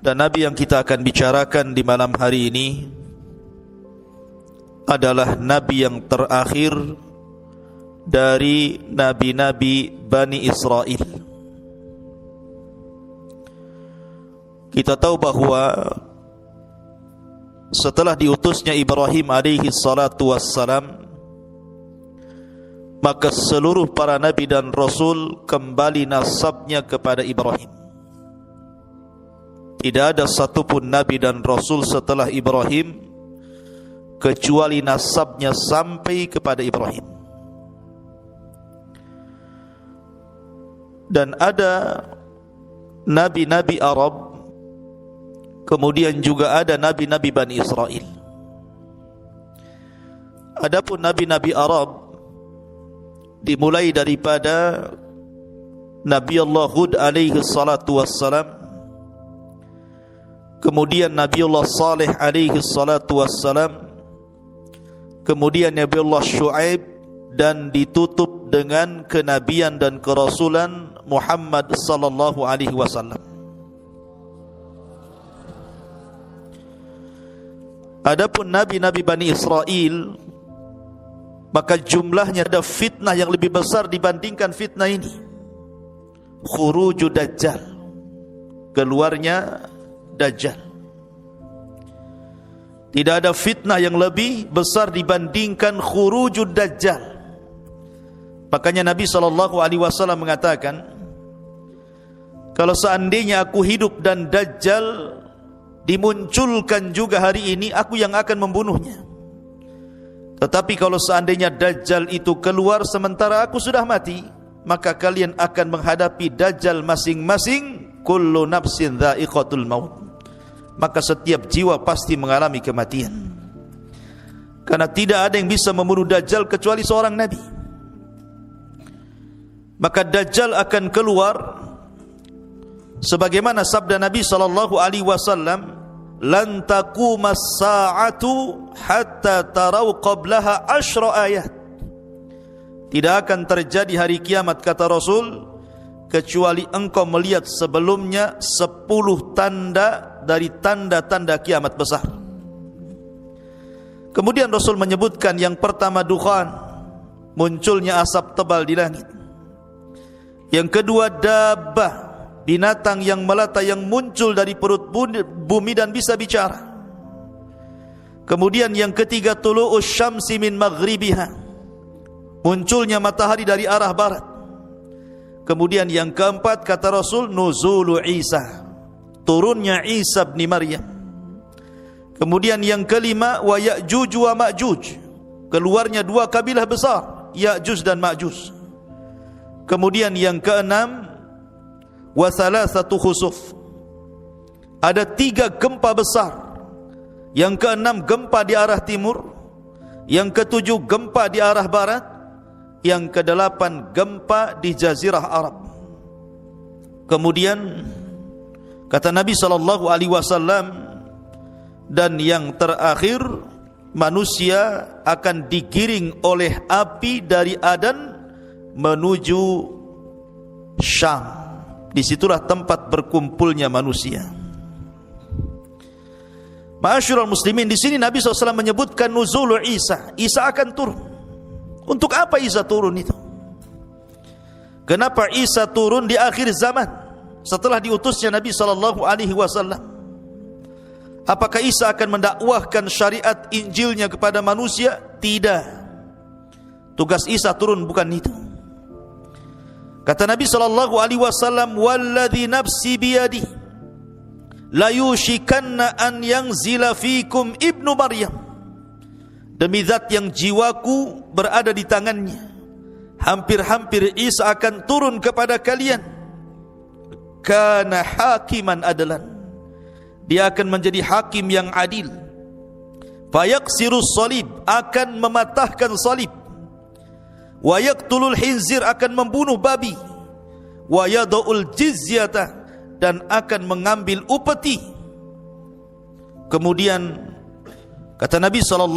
Dan Nabi yang kita akan bicarakan di malam hari ini adalah Nabi yang terakhir dari Nabi-Nabi Bani Israel. Kita tahu bahwa setelah diutusnya Ibrahim alaihi salatu wassalam, maka seluruh para Nabi dan Rasul kembali nasabnya kepada Ibrahim. Tidak ada satupun Nabi dan Rasul setelah Ibrahim kecuali nasabnya sampai kepada Ibrahim. Dan ada Nabi-Nabi Arab, kemudian juga ada Nabi-Nabi Bani Israel. Adapun Nabi-Nabi Arab dimulai daripada Nabi Allah Hud alaihi salatu wassalam, kemudian Nabi Allah Saleh alaihi salatu wassalam, kemudian Nabi Allah Shu'aib, dan ditutup dengan kenabian dan kerasulan Muhammad sallallahu alaihi wasallam. Adapun Nabi-Nabi Bani Israel, maka jumlahnya ada fitnah yang lebih besar dibandingkan fitnah ini. Khuruju Dajjal, keluarnya Dajjal. Tidak ada fitnah yang lebih besar dibandingkan khuruju Dajjal. Makanya Nabi SAW mengatakan, kalau seandainya aku hidup dan Dajjal dimunculkan juga hari ini, aku yang akan membunuhnya. Tetapi kalau seandainya Dajjal itu keluar sementara aku sudah mati, maka kalian akan menghadapi Dajjal masing-masing. Kullu nafsin dha'iqatul maut. Maka setiap jiwa pasti mengalami kematian. Karena tidak ada yang bisa membunuh Dajjal kecuali seorang Nabi. Maka Dajjal akan keluar sebagaimana sabda Nabi SAW, lan taqumas sa'atu hatta tarau qablaha 10 ayat. Tidak akan terjadi hari kiamat, kata Rasul, kecuali engkau melihat sebelumnya 10 tanda dari tanda-tanda kiamat besar. Kemudian Rasul menyebutkan yang pertama dukhan, munculnya asap tebal di langit. Yang kedua dabbah, binatang yang melata yang muncul dari perut bumi dan bisa bicara. Kemudian yang ketiga tulu'us syamsi min maghribiha, munculnya matahari dari arah barat. Kemudian yang keempat kata Rasul, nuzulu Isa, turunnya Isa bin Maryam. Kemudian yang kelima wa Ya'juj wa Ma'juj, keluarnya dua kabilah besar, Ya'juj dan Ma'juj. Kemudian yang keenam wa thalathatu khusuf, ada 3 gempa besar. Yang keenam gempa di arah timur, yang ketujuh gempa di arah barat, yang kedelapan gempa di Jazirah Arab. Kemudian kata Nabi SAW, dan yang terakhir manusia akan digiring oleh api dari Adan menuju Syam. Disitulah tempat berkumpulnya manusia. Ma'asyiral muslimin, di sini Nabi SAW menyebutkan nuzul Isa. Isa akan turun. Untuk apa Isa turun itu? Kenapa Isa turun di akhir zaman setelah diutusnya Nabi SAW? Apakah Isa akan mendakwahkan syariat Injilnya kepada manusia? Tidak. Tugas Isa turun bukan itu. Kata Nabi SAW, walladhi nafsi biyadi la yushikanna an yanzila fikum ibnu Maryam. Demi zat yang jiwaku berada di tangannya, hampir-hampir Isa akan turun kepada kalian. Kana hakiman adalan, dia akan menjadi hakim yang adil. Fayaksirus salib, akan mematahkan salib. Wa yaqtulul khinzir, akan membunuh babi. Wa yada'ul jizyata, dan akan mengambil upeti. Kemudian kata Nabi SAW,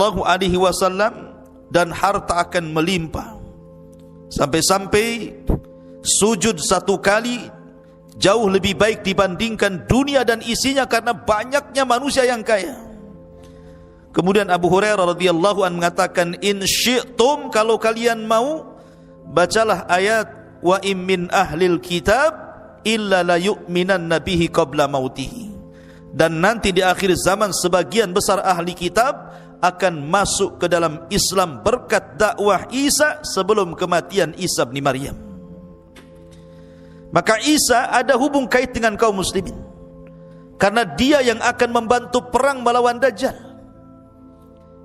dan harta akan melimpah sampai-sampai sujud 1 kali jauh lebih baik dibandingkan dunia dan isinya karena banyaknya manusia yang kaya. Kemudian Abu Hurairah radhiyallahu anhu mengatakan, in syi'tum, kalau kalian mau, bacalah ayat wa im min ahlil kitab illa la yu'minanna bihi qabla mautihi. Dan nanti di akhir zaman sebagian besar ahli kitab akan masuk ke dalam Islam berkat dakwah Isa sebelum kematian Isa bin Maryam. Maka Isa ada hubung kait dengan kaum muslimin, karena dia yang akan membantu perang melawan Dajjal.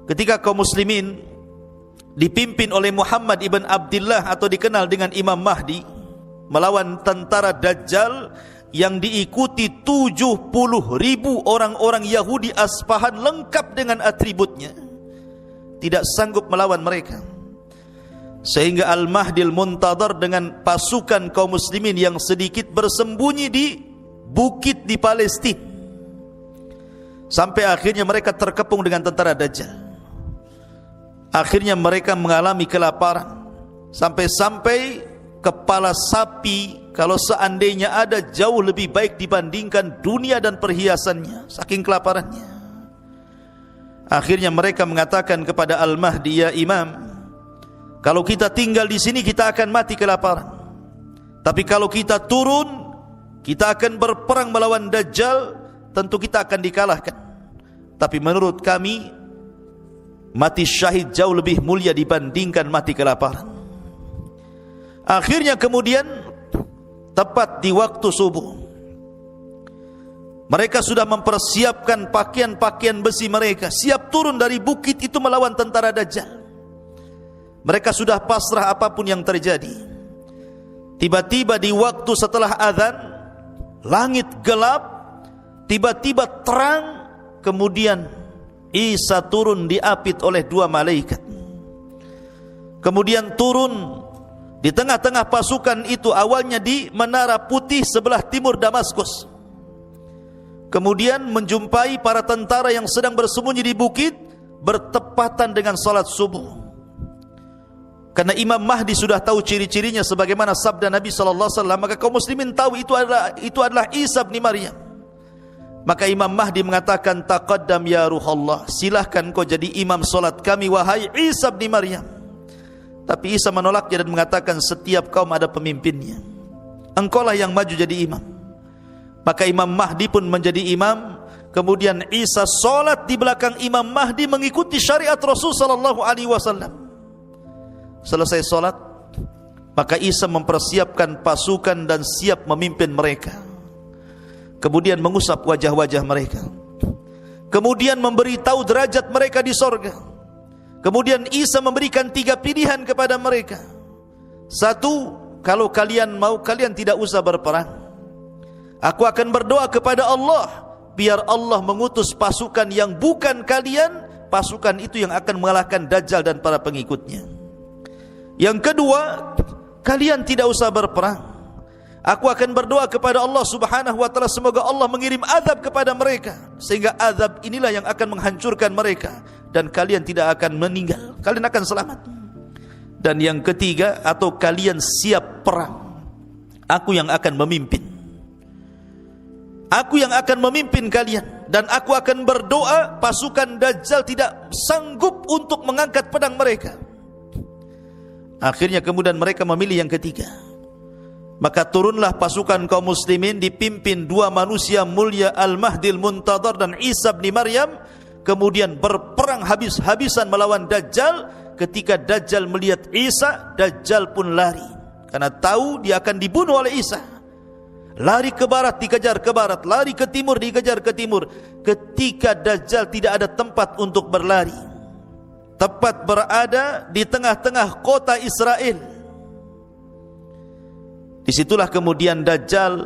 Ketika kaum muslimin dipimpin oleh Muhammad ibn Abdullah atau dikenal dengan Imam Mahdi melawan tentara Dajjal yang diikuti 70.000 orang-orang Yahudi Asfahan lengkap dengan atributnya, tidak sanggup melawan mereka. Sehingga Al-Mahdil Muntadhar dengan pasukan kaum muslimin yang sedikit bersembunyi di bukit di Palestina, sampai akhirnya mereka terkepung dengan tentara Dajjal. Akhirnya mereka mengalami kelaparan, sampai-sampai kepala sapi kalau seandainya ada jauh lebih baik dibandingkan dunia dan perhiasannya, saking kelaparannya. Akhirnya mereka mengatakan kepada Al-Mahdi, ya Imam, kalau kita tinggal di sini kita akan mati kelaparan, tapi kalau kita turun, kita akan berperang melawan Dajjal, tentu kita akan dikalahkan. Tapi menurut kami, mati syahid jauh lebih mulia dibandingkan mati kelaparan. Akhirnya kemudian tepat di waktu subuh, mereka sudah mempersiapkan pakaian-pakaian besi mereka, siap turun dari bukit itu melawan tentara Dajjal. Mereka sudah pasrah apapun yang terjadi. Tiba-tiba di waktu setelah azan, langit gelap, tiba-tiba terang, kemudian Isa turun diapit oleh 2 malaikat. Kemudian turun di tengah-tengah pasukan itu, awalnya di Menara Putih sebelah timur Damaskus. Kemudian menjumpai para tentara yang sedang bersembunyi di bukit bertepatan dengan salat subuh. Karena Imam Mahdi sudah tahu ciri-cirinya sebagaimana sabda Nabi SAW, maka kaum muslimin tahu itu adalah Isa bin Maryam. Maka Imam Mahdi mengatakan, taqaddam ya Ruhallah, silahkan kau jadi imam salat kami wahai Isa bin Maryam. Tapi Isa menolaknya dan mengatakan, setiap kaum ada pemimpinnya, engkaulah yang maju jadi imam. Maka Imam Mahdi pun menjadi imam. Kemudian Isa salat di belakang Imam Mahdi mengikuti syariat Rasul sallallahu alaihi wasallam. Selesai salat, maka Isa mempersiapkan pasukan dan siap memimpin mereka. Kemudian mengusap wajah-wajah mereka, kemudian memberitahu derajat mereka di sorga. Kemudian Isa memberikan 3 pilihan kepada mereka. 1, kalau kalian mau, kalian tidak usah berperang. Aku akan berdoa kepada Allah, biar Allah mengutus pasukan yang bukan kalian, pasukan itu yang akan mengalahkan Dajjal dan para pengikutnya. Yang kedua, kalian tidak usah berperang. Aku akan berdoa kepada Allah Subhanahu wa taala, semoga Allah mengirim azab kepada mereka, sehingga azab inilah yang akan menghancurkan mereka dan kalian tidak akan meninggal, kalian akan selamat. Dan yang ketiga, atau kalian siap perang, aku yang akan memimpin. Aku yang akan memimpin kalian, dan aku akan berdoa pasukan Dajjal tidak sanggup untuk mengangkat pedang mereka. Akhirnya kemudian mereka memilih yang ketiga. Maka turunlah pasukan kaum muslimin dipimpin 2 manusia mulia, Al-Mahdil Muntadhar dan Isa bin Maryam. Kemudian berperang habis-habisan melawan Dajjal. Ketika Dajjal melihat Isa, Dajjal pun lari, karena tahu dia akan dibunuh oleh Isa. Lari ke barat, dikejar ke barat. Lari ke timur, dikejar ke timur. Ketika Dajjal tidak ada tempat untuk berlari, tepat berada di tengah-tengah kota Israel. Disitulah kemudian Dajjal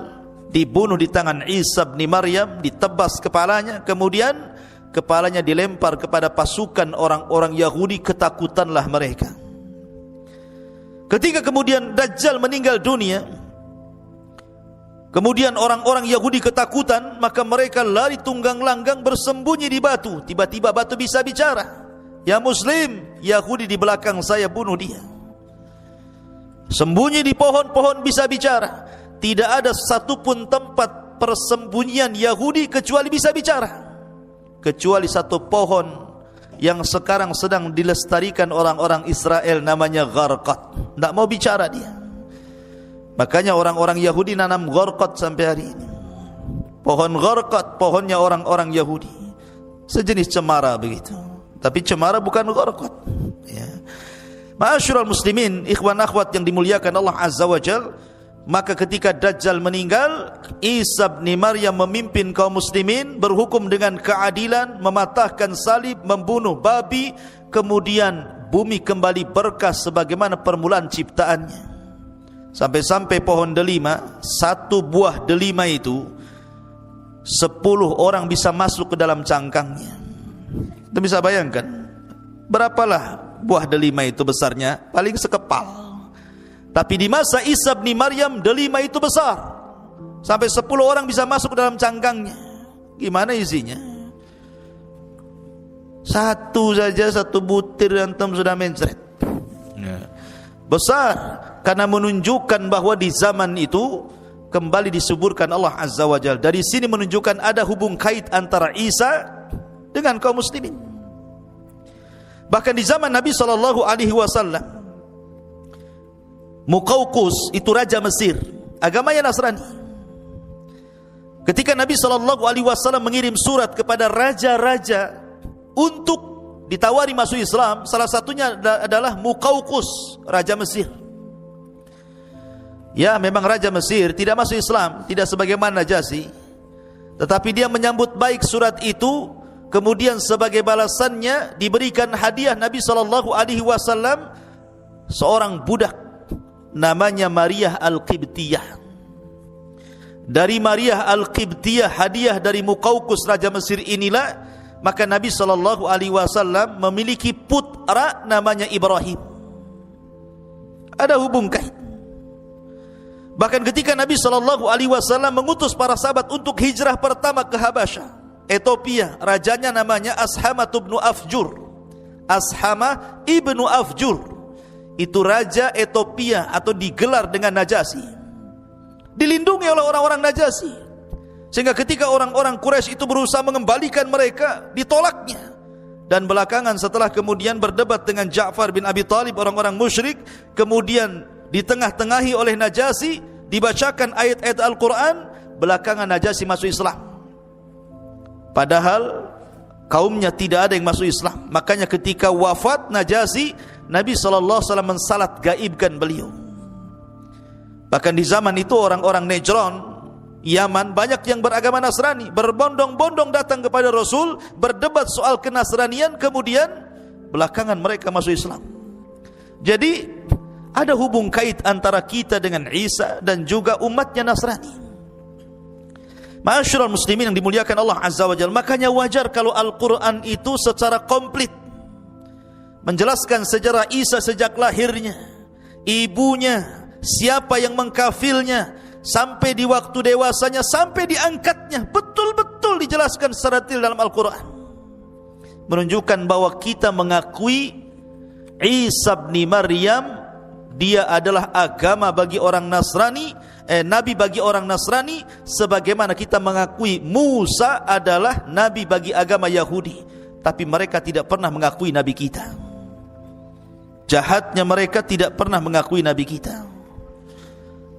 dibunuh di tangan Isa bin Maryam, ditebas kepalanya, kemudian kepalanya dilempar kepada pasukan orang-orang Yahudi, ketakutanlah mereka. Ketika kemudian Dajjal meninggal dunia, kemudian orang-orang Yahudi ketakutan, maka mereka lari tunggang langgang bersembunyi di batu. Tiba-tiba batu bisa bicara, ya Muslim, Yahudi di belakang saya, bunuh dia. Sembunyi di pohon-pohon bisa bicara. tidak ada satupun tempat persembunyian Yahudi kecuali bisa bicara, kecuali satu pohon yang sekarang sedang dilestarikan orang-orang Israel, namanya gharqad. Tidak mau bicara dia. Makanya orang-orang Yahudi nanam gharqad sampai hari ini. Pohon gharqad, pohonnya orang-orang Yahudi, sejenis cemara begitu, tapi cemara bukan gharqad, ya. Ma'asyiral muslimin, ikhwan akhwat yang dimuliakan Allah Azza wa Jal, maka ketika Dajjal meninggal, Isa bin Maryam memimpin kaum muslimin, berhukum dengan keadilan, mematahkan salib, membunuh babi, kemudian bumi kembali berkah sebagaimana permulaan ciptaannya. Sampai-sampai pohon delima, satu buah delima itu 10 orang bisa masuk ke dalam cangkangnya. Kita bisa bayangkan berapalah buah delima itu besarnya, paling sekepal. Tapi di masa Isa bin Maryam, delima itu besar, sampai 10 orang bisa masuk ke dalam cangkangnya. Gimana isinya? Satu saja, satu butir antum sudah mencret. Besar, karena menunjukkan bahwa di zaman itu kembali disuburkan Allah Azza wa Jalla. Dari sini menunjukkan ada hubung kait antara Isa dengan kaum muslimin. Bahkan di zaman Nabi SAW, Muqawqus itu raja Mesir, agamanya Nasrani. Ketika Nabi SAW mengirim surat kepada raja-raja untuk ditawari masuk Islam, salah satunya adalah Muqawqus, raja Mesir. Ya, memang raja Mesir tidak masuk Islam, tidak sebagaimana Najasyi, tetapi dia menyambut baik surat itu. Kemudian sebagai balasannya diberikan hadiah Nabi SAW seorang budak namanya Maria Al-Qibtiyah. Dari Maria Al-Qibtiyah, hadiah dari Muqawqus raja Mesir inilah, maka Nabi SAW memiliki putra namanya Ibrahim. Ada hubung kait. Bahkan ketika Nabi SAW mengutus para sahabat untuk hijrah pertama ke Habasyah, Ethiopia, rajanya namanya Ashama ibnu Afjur. Ashama ibnu Afjur itu raja Ethiopia, atau digelar dengan Najasyi, dilindungi oleh orang-orang Najasyi. Sehingga ketika orang-orang Quraisy itu berusaha mengembalikan mereka, ditolaknya. Dan belakangan setelah kemudian berdebat dengan Ja'far bin Abi Thalib, orang-orang musyrik, kemudian di tengah-tengahi oleh Najasyi, dibacakan ayat-ayat Al-Quran, belakangan Najasyi masuk Islam. Padahal kaumnya tidak ada yang masuk Islam. Makanya ketika wafat Najasyi, Nabi SAW mensalat gaibkan beliau. Bahkan di zaman itu orang-orang Najran, Yaman, banyak yang beragama Nasrani, berbondong-bondong datang kepada Rasul, berdebat soal kenasranian, kemudian belakangan mereka masuk Islam. Jadi ada hubung kait antara kita dengan Isa dan juga umatnya Nasrani. Ma'asyiral muslimin yang dimuliakan Allah Azza wa Jalla, makanya wajar kalau Al-Quran itu secara komplit menjelaskan sejarah Isa sejak lahirnya, ibunya, siapa yang mengkafilnya, sampai di waktu dewasanya, sampai diangkatnya, betul-betul dijelaskan secara detail dalam Al-Quran. Menunjukkan bahwa kita mengakui Isa bin Maryam, dia adalah agama bagi orang Nasrani, nabi bagi orang Nasrani, sebagaimana kita mengakui Musa adalah nabi bagi agama Yahudi. Tapi mereka tidak pernah mengakui nabi kita. Jahatnya mereka tidak pernah mengakui nabi kita.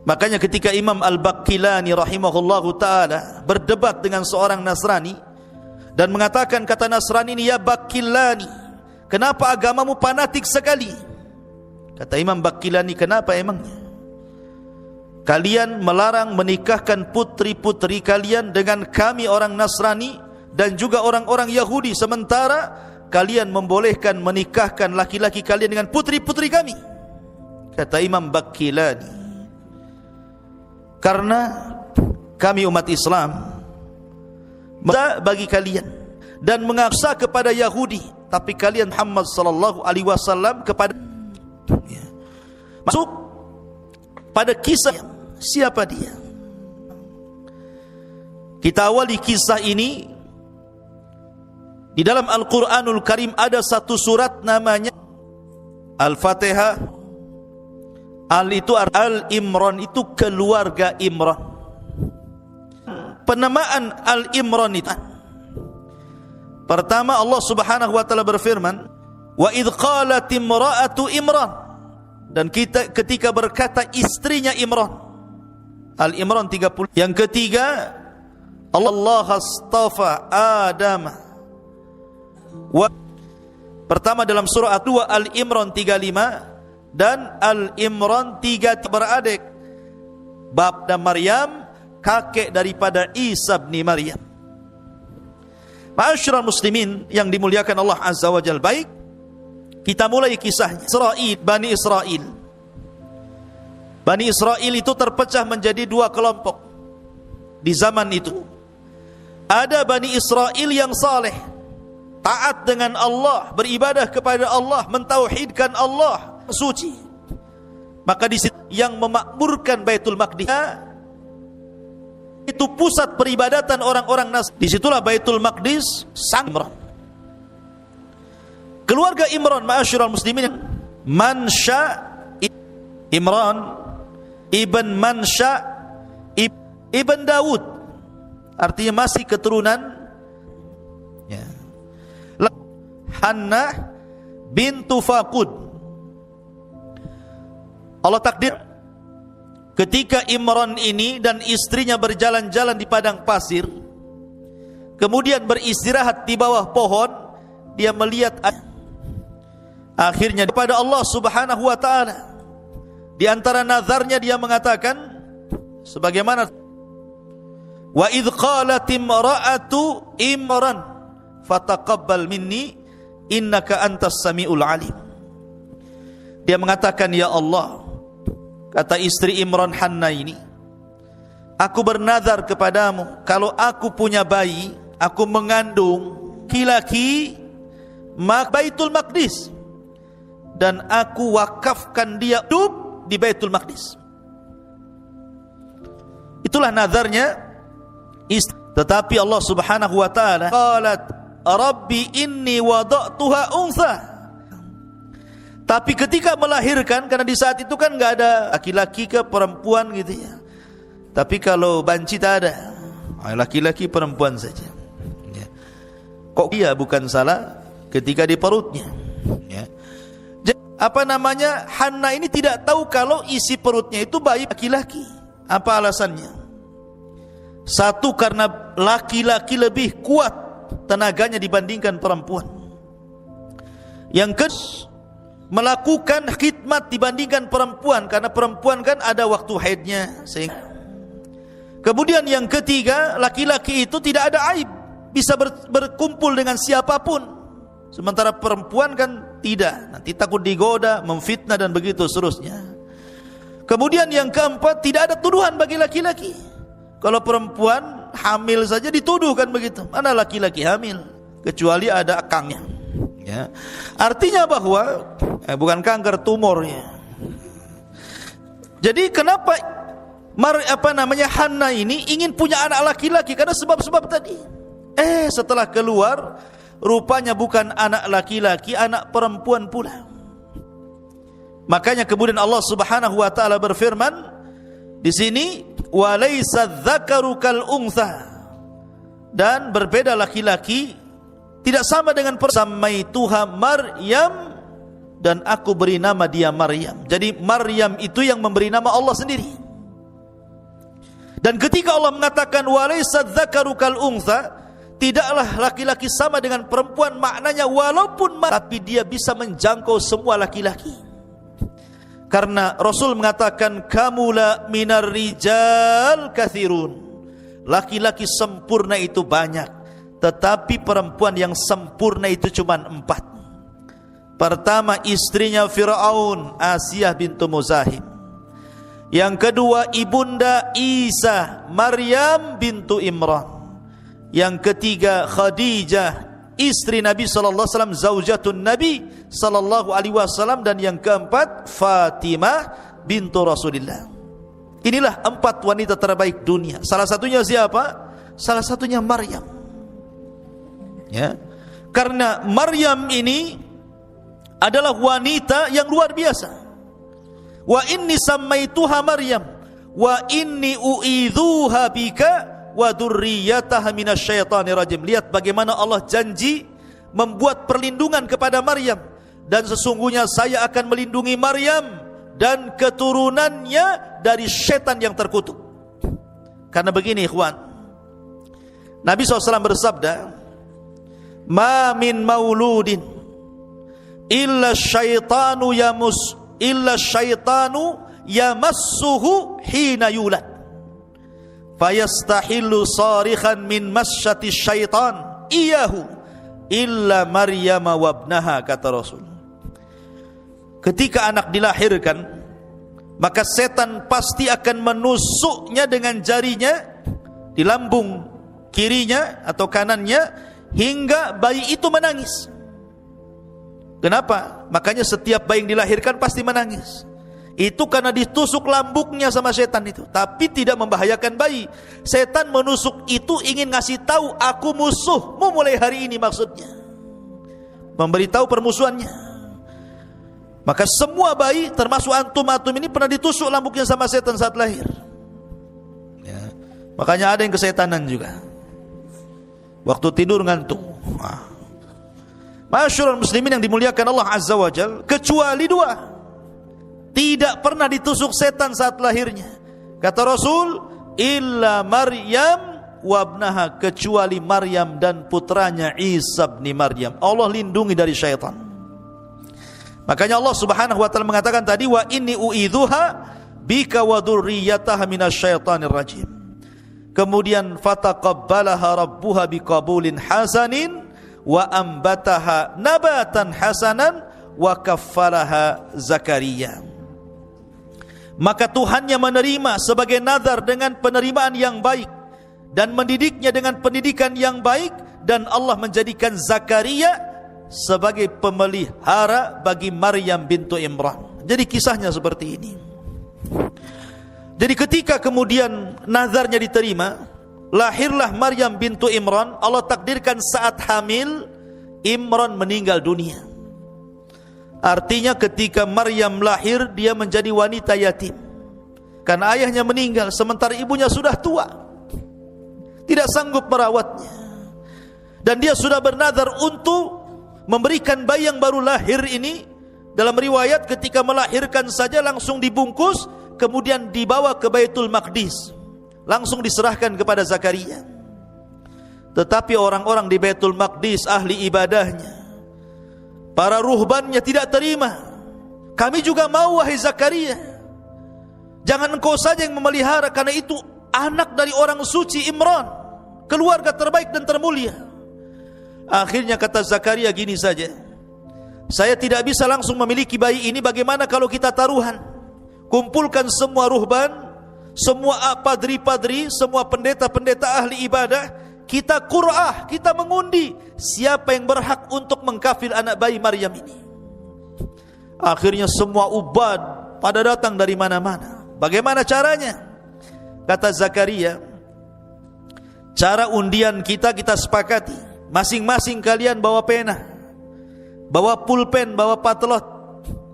Makanya ketika Imam Al-Baqillani rahimahullahu ta'ala berdebat dengan seorang Nasrani dan mengatakan, kata Nasrani ini, ya Baqillani, kenapa agamamu fanatik sekali? Kata Imam Baqillani, kenapa emangnya? Kalian melarang menikahkan putri-putri kalian dengan kami orang Nasrani dan juga orang-orang Yahudi, sementara kalian membolehkan menikahkan laki-laki kalian dengan putri-putri kami. Kata Imam Baqillani, karena kami umat Islam bagi kalian dan mengaksa kepada Yahudi, tapi kalian Muhammad sallallahu alaihi wasallam kepada masuk pada kisah. Siapa dia? Kita awali kisah ini. Di dalam Al-Quranul Karim ada satu surat namanya Al-Fatihah, Al-Imran itu keluarga Imran. Penamaan Al-Imran itu, pertama Allah Subhanahu wa taala berfirman, wa idh qalat imra'atu Imran, dan ketika berkata istrinya Imran. Al-Imran 30. Yang ketiga, Allah astafa Adam. Pertama dalam surah 2 Al-Imran 35 dan Al-Imran 3 beradik. Bab dan Maryam, kakek daripada Isa bin Maryam. Ma'asyiral muslimin yang dimuliakan Allah Azza wa Jalla, baik, kita mulai kisahnya. Bani Israel. Bani Israel itu terpecah menjadi dua kelompok di zaman itu. Ada Bani Israel yang saleh, taat dengan Allah, beribadah kepada Allah, mentauhidkan Allah, suci. Maka di situ yang memakmurkan Baitul Maqdis, itu pusat peribadatan orang-orang Nasrani. Disitulah Baitul Maqdis sang Imran. Keluarga Imran, ma'asyiral muslimin, Mansha Imran ibn Mansha ibn Daud, artinya masih keturunan ya. Hannah bintu Faqud. Allah takdir ketika Imran ini dan istrinya berjalan-jalan di padang pasir, kemudian beristirahat di bawah pohon, dia melihat akhirnya kepada Allah Subhanahu wa taala. Di antara nazarnya dia mengatakan sebagaimana, wa idh qalat imra'atu Imran fataqabbal minni innaka antas samiul alim. Dia mengatakan, ya Allah, kata istri Imran Hannah ini, aku bernazar kepadamu, kalau aku punya bayi, aku mengandung laki-laki, Baitul Maqdis, dan aku wakafkan dia hidup di Baitul Maqdis. Itulah nazarnya istri. Tetapi Allah Subhanahu wa taala qalat rabbi inni wada'tuha untha. Tapi ketika melahirkan, karena di saat itu kan enggak ada laki-laki ke perempuan gitu ya. Tapi kalau banci tak ada, laki-laki perempuan saja. Ya. Kok dia bukan salah ketika di perutnya? Ya. Hannah ini tidak tahu kalau isi perutnya itu bayi laki-laki. Apa alasannya? Satu, karena laki-laki lebih kuat tenaganya dibandingkan perempuan. Yang kedua, melakukan khidmat dibandingkan perempuan, karena perempuan kan ada waktu haidnya. Kemudian yang ketiga, laki-laki itu tidak ada aib, bisa berkumpul dengan siapapun. Sementara perempuan kan tidak, nanti takut digoda, memfitnah dan begitu seterusnya. Kemudian yang keempat, tidak ada tuduhan bagi laki-laki. Kalau perempuan hamil saja dituduh kan begitu. Mana laki-laki hamil? Kecuali ada akangnya. Ya. Artinya bahwa bukan kanker, tumornya. Jadi kenapa Hannah ini ingin punya anak laki-laki? Karena sebab-sebab tadi. Setelah keluar, rupanya bukan anak laki-laki, anak perempuan pula. Makanya kemudian Allah Subhanahu wa taala berfirman di sini, walaysa dzakaru kal untha, dan berbeda laki-laki, tidak sama dengan samaituha Maryam, dan aku beri nama dia Maryam. Jadi Maryam itu yang memberi nama Allah sendiri. Dan ketika Allah mengatakan walaysa dzakaru kal untha, tidaklah laki-laki sama dengan perempuan, maknanya walaupun tapi dia bisa menjangkau semua laki-laki. Karena Rasul mengatakan kamula minar rijal kathirun, laki-laki sempurna itu banyak, tetapi perempuan yang sempurna itu cuma 4. Pertama, istrinya Fir'aun, Asiyah bintu Muzahim. Yang kedua, ibunda Isa, Maryam bintu Imran. Yang ketiga, Khadijah, istri Nabi sallallahu alaihi wasallam, zaujatun Nabi sallallahu alaihi wasallam. Dan yang keempat, Fatimah bintu Rasulillah. Inilah 4 wanita terbaik dunia. Salah satunya siapa? Salah satunya Maryam. Ya. Karena Maryam ini adalah wanita yang luar biasa. wa inni sammaituha Maryam wa inni u'idzuha bika wa dzurriyyataha minasyaitonir rajim. Lihat bagaimana Allah janji membuat perlindungan kepada Maryam, dan sesungguhnya saya akan melindungi Maryam dan keturunannya dari syaitan yang terkutuk. Karena begini ikhwan, Nabi SAW bersabda, ma min mauludin illa syaitanu yamassuhu hina yulad fayastahillu sarikhan min masyati syaitan iyahu illa Maryam wabnaha, kata Rasul. Ketika anak dilahirkan, maka setan pasti akan menusuknya dengan jarinya di lambung kirinya atau kanannya hingga bayi itu menangis. Kenapa? Makanya setiap bayi yang dilahirkan pasti menangis. Itu karena ditusuk lambungnya sama setan itu, tapi tidak membahayakan bayi. Setan menusuk itu ingin ngasih tahu, aku musuhmu mulai hari ini, maksudnya memberitahu permusuhannya. Maka semua bayi termasuk antum ini pernah ditusuk lambungnya sama setan saat lahir ya. Makanya ada yang kesetanan juga waktu tidur ngantuk. Masyarul muslimin yang dimuliakan Allah Azza wa Jal, kecuali dua tidak pernah ditusuk setan saat lahirnya. Kata Rasul, illa Maryam wabnaha, kecuali Maryam dan putranya Isa bin Maryam. Allah lindungi dari syaitan. Makanya Allah Subhanahu wa taala mengatakan tadi, wa inni u'idzuha bika wa dzurriyyataha minasyaitonir rajim. Kemudian fataqabbalaha rabbuha biqabulin hasanin wa ambataha nabatan hasanan wa kaffalaha Zakaria. Maka Tuhannya menerima sebagai nazar dengan penerimaan yang baik dan mendidiknya dengan pendidikan yang baik, dan Allah menjadikan Zakaria sebagai pemelihara bagi Maryam bintu Imran. Jadi kisahnya seperti ini. Jadi ketika kemudian nazarnya diterima, lahirlah Maryam bintu Imran. Allah takdirkan saat hamil Imran meninggal dunia. Artinya ketika Maryam lahir, dia menjadi wanita yatim karena ayahnya meninggal, sementara ibunya sudah tua, tidak sanggup merawatnya. Dan dia sudah bernazar untuk memberikan bayi yang baru lahir ini. Dalam riwayat ketika melahirkan saja langsung dibungkus, kemudian dibawa ke Baitul Maqdis, langsung diserahkan kepada Zakaria. Tetapi orang-orang di Baitul Maqdis, ahli ibadahnya, para ruhbannya tidak terima. Kami juga mau, wahai Zakaria, jangan engkau saja yang memelihara, karena itu anak dari orang suci Imran, keluarga terbaik dan termulia. Akhirnya kata Zakaria gini saja, saya tidak bisa langsung memiliki bayi ini, bagaimana kalau kita taruhan? Kumpulkan semua ruhban, semua padri-padri, semua pendeta-pendeta ahli ibadah, kita qur'ah, kita mengundi siapa yang berhak untuk mengkafil anak bayi Maryam ini. Akhirnya semua ubad pada datang dari mana-mana. Bagaimana caranya? Kata Zakaria, cara undian kita sepakati, masing-masing kalian bawa pena, bawa pulpen, bawa patelot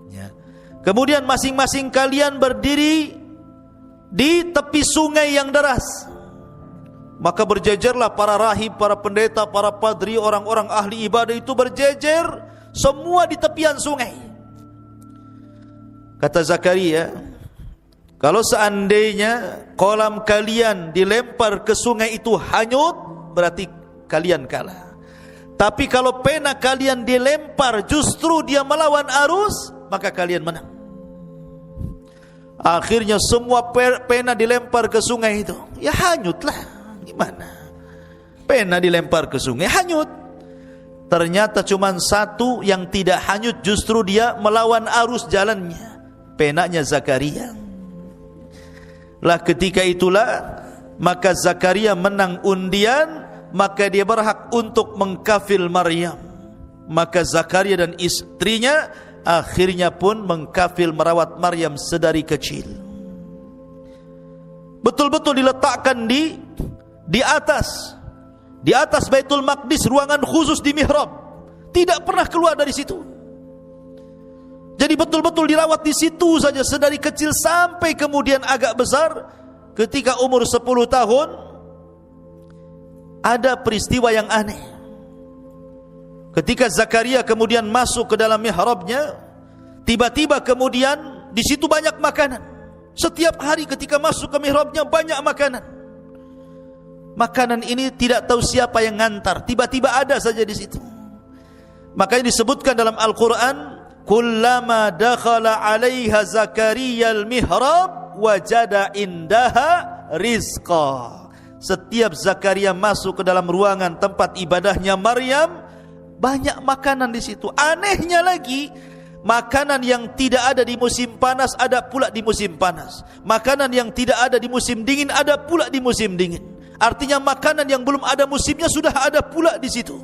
ya. Kemudian masing-masing kalian berdiri di tepi sungai yang deras. Maka berjejerlah para rahib, para pendeta, para padri, orang-orang ahli ibadah itu berjejer semua di tepian sungai. Kata Zakaria, kalau seandainya kolam kalian dilempar ke sungai itu hanyut, berarti kalian kalah. Tapi kalau pena kalian dilempar justru dia melawan arus, maka kalian menang. Akhirnya semua pena dilempar ke sungai itu, ya hanyutlah. Gimana? Pena dilempar ke sungai hanyut. Ternyata cuma satu yang tidak hanyut, justru dia melawan arus jalannya, penanya Zakaria. Lah ketika itulah maka Zakaria menang undian, maka dia berhak untuk mengkafil Maryam. Maka Zakaria dan istrinya akhirnya pun mengkafil merawat Maryam sedari kecil. Betul-betul diletakkan di atas Baitul Maqdis, ruangan khusus di mihrab, tidak pernah keluar dari situ. Jadi betul-betul dirawat di situ saja sedari kecil sampai kemudian agak besar. Ketika umur 10 tahun ada peristiwa yang aneh. Ketika Zakaria kemudian masuk ke dalam mihrabnya, tiba-tiba kemudian di situ banyak makanan. Setiap hari ketika masuk ke mihrabnya banyak makanan. Makanan ini tidak tahu siapa yang ngantar, tiba-tiba ada saja di situ. Makanya disebutkan dalam Al-Quran, kullama dakhala 'alaiha Zakaria al-mihrab wajada indaha rizqa. Setiap Zakaria masuk ke dalam ruangan tempat ibadahnya Maryam, banyak makanan di situ. Anehnya lagi, makanan yang tidak ada di musim panas ada pula di musim panas. Makanan yang tidak ada di musim dingin ada pula di musim dingin. Artinya makanan yang belum ada musimnya sudah ada pula di situ.